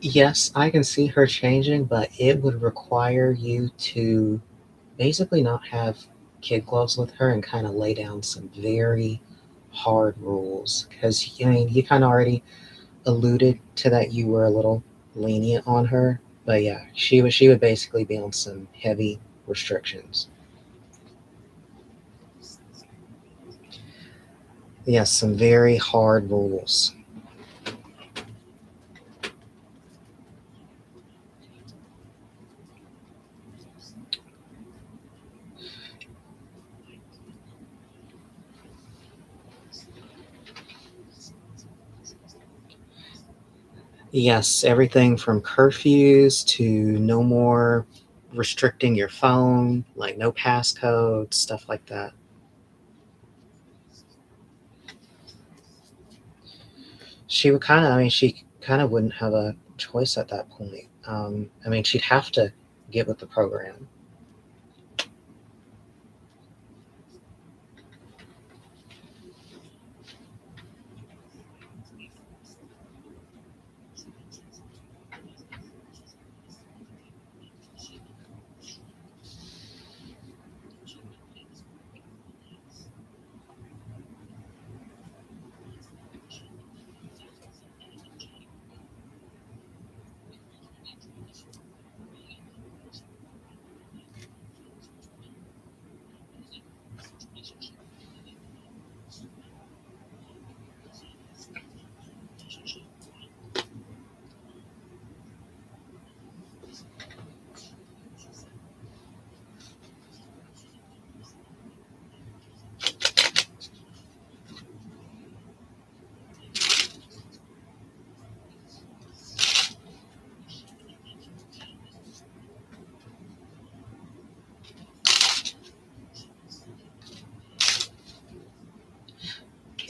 Yes, I can see her changing, but it would require you to basically not have kid gloves with her and kind of lay down some very hard rules. Because, I mean, you kind of already alluded to that you were a little lenient on her, but yeah, she would basically be on some heavy restrictions. Yes, some very hard rules. Yes, everything from curfews to no more restricting your phone, like no passcodes, stuff like that. She would kind of, I mean, she kind of wouldn't have a choice at that point. I mean, she'd have to get with the program.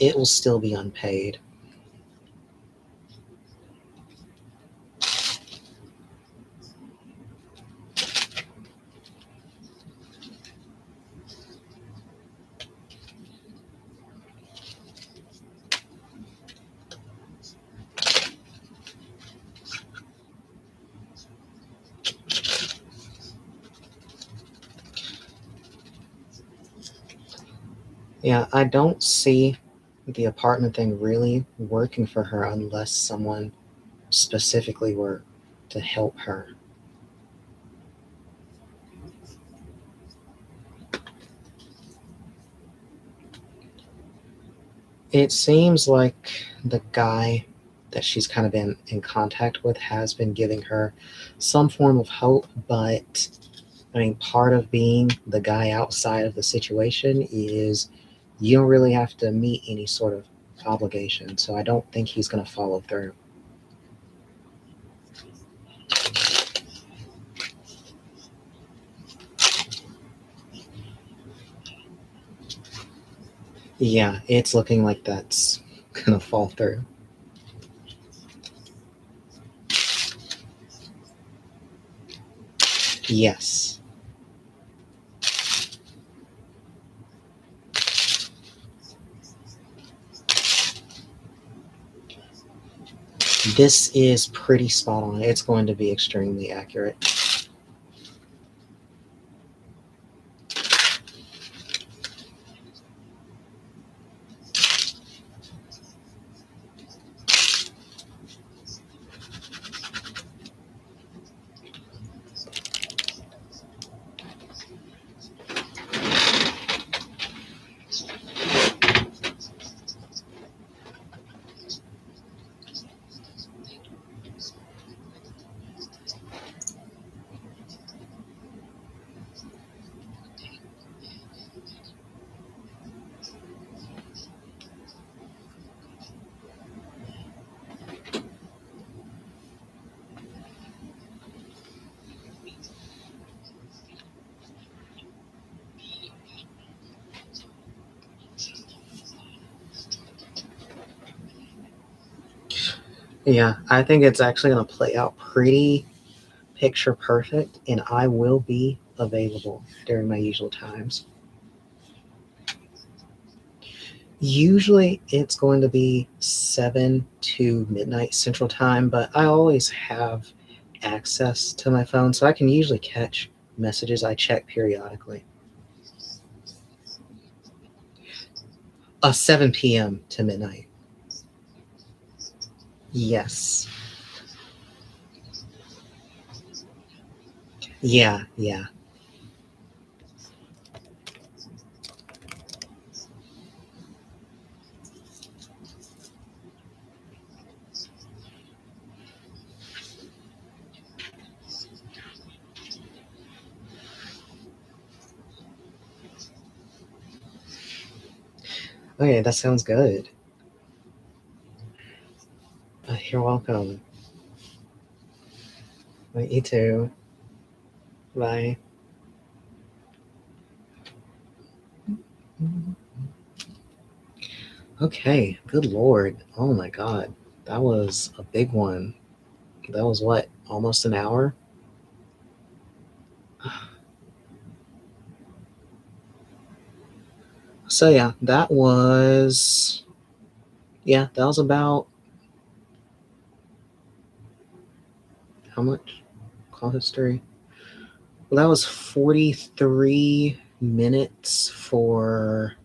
It will still be unpaid. Yeah, I don't see the apartment thing really working for her unless someone specifically were to help her. It seems like the guy that she's kind of been in contact with has been giving her some form of hope, but I mean, part of being the guy outside of the situation is you don't really have to meet any sort of obligation. So I don't think he's going to follow through. Yeah, it's looking like that's going to fall through. Yes. This is pretty spot on. It's going to be extremely accurate. Yeah, I think it's actually going to play out pretty picture perfect, and I will be available during my usual times. Usually it's going to be 7 to midnight Central Time, but I always have access to my phone, so I can usually catch messages I check periodically. 7 p.m. to midnight. Yes. Yeah, yeah. Okay, that sounds good. You're welcome. You too. Bye. Okay, good lord. Oh my god. That was a big one. That was what? Almost an hour? So yeah, that was about how much? Call history. Well, that was 43 minutes for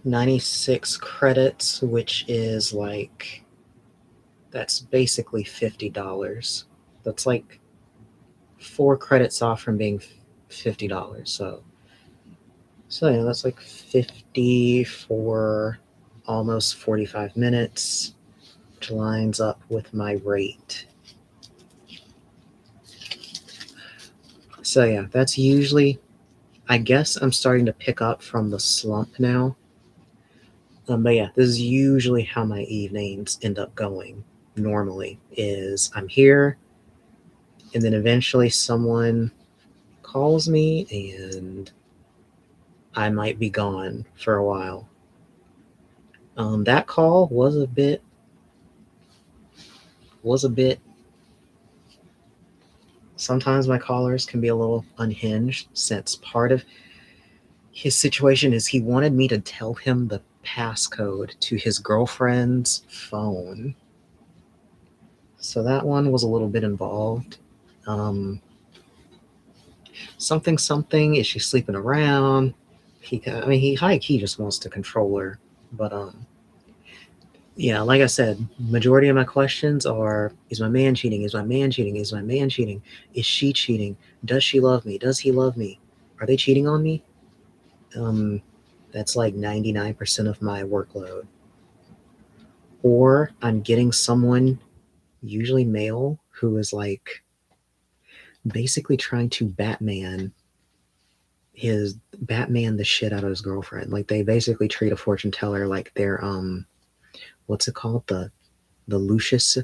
96 credits, which is like, that's basically $50. That's like 4 credits off from being $50. So yeah, that's like 50 for almost 45 minutes, which lines up with my rate. So yeah, that's usually, I guess I'm starting to pick up from the slump now. But yeah, this is usually how my evenings end up going normally, is I'm here and then eventually someone calls me and I might be gone for a while. That call was a bit sometimes my callers can be a little unhinged, since part of his situation is he wanted me to tell him the passcode to his girlfriend's phone. So that one was a little bit involved. Something, is she sleeping around? He high key just wants to control her. But yeah, like I said, majority of my questions are: is my man cheating? Is my man cheating? Is my man cheating? Is she cheating? Does she love me? Does he love me? Are they cheating on me? That's like 99% of my workload. Or I'm getting someone, usually male, who is like basically trying to Batman the shit out of his girlfriend. Like, they basically treat a fortune teller like they're what's it called? The Lucius,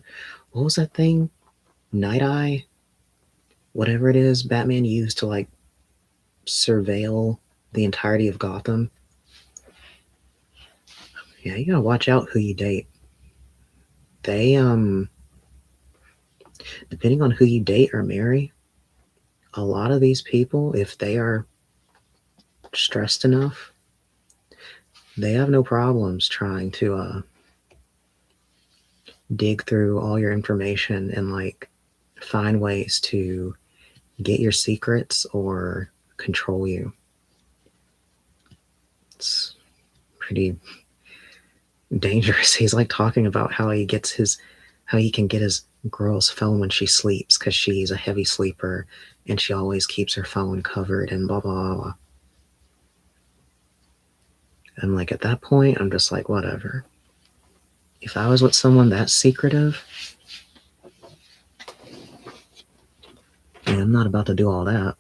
what was that thing? Night Eye? Whatever it is Batman used to like surveil the entirety of Gotham. Yeah, you gotta watch out who you date. They depending on who you date or marry, a lot of these people, if they are stressed enough, they have no problems trying to dig through all your information and like find ways to get your secrets or control you. It's pretty dangerous. He's like talking about how he can get his girl's phone when she sleeps, because she's a heavy sleeper and she always keeps her phone covered and blah blah blah. And like, at that point, I'm just like, whatever. If I was with someone that secretive, I'm not about to do all that.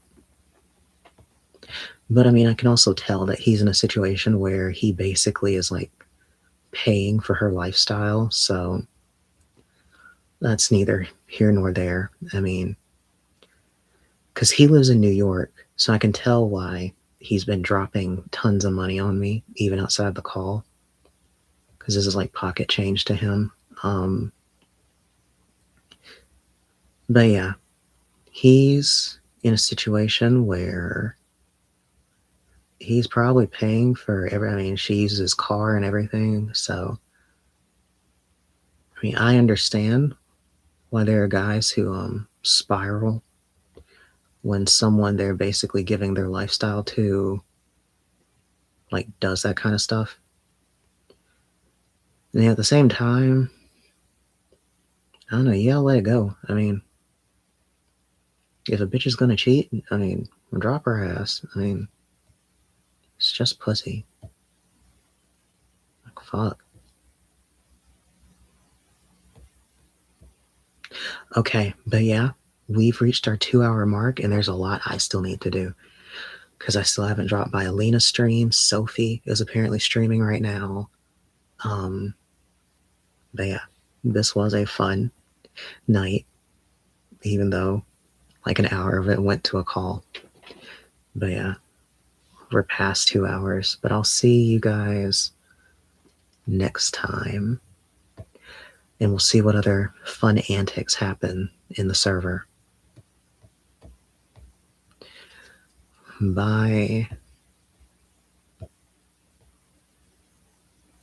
But I mean, I can also tell that he's in a situation where he basically is like paying for her lifestyle. So that's neither here nor there. I mean, because he lives in New York, so I can tell why he's been dropping tons of money on me, even outside the call, because this is like pocket change to him. But yeah, he's in a situation where he's probably paying for every. I mean, she uses his car and everything. So, I mean, I understand why there are guys who spiral when someone they're basically giving their lifestyle to like does that kind of stuff. And at the same time, I don't know, you gotta let it go. I mean, if a bitch is gonna cheat, I mean, drop her ass. I mean, it's just pussy. Like, fuck. Okay, but yeah, we've reached our 2-hour mark, and there's a lot I still need to do. Because I still haven't dropped by Alina's stream. Sophie is apparently streaming right now. But yeah, this was a fun night, even though like an hour of it went to a call. But yeah, we're past 2 hours. But I'll see you guys next time. And we'll see what other fun antics happen in the server. Bye.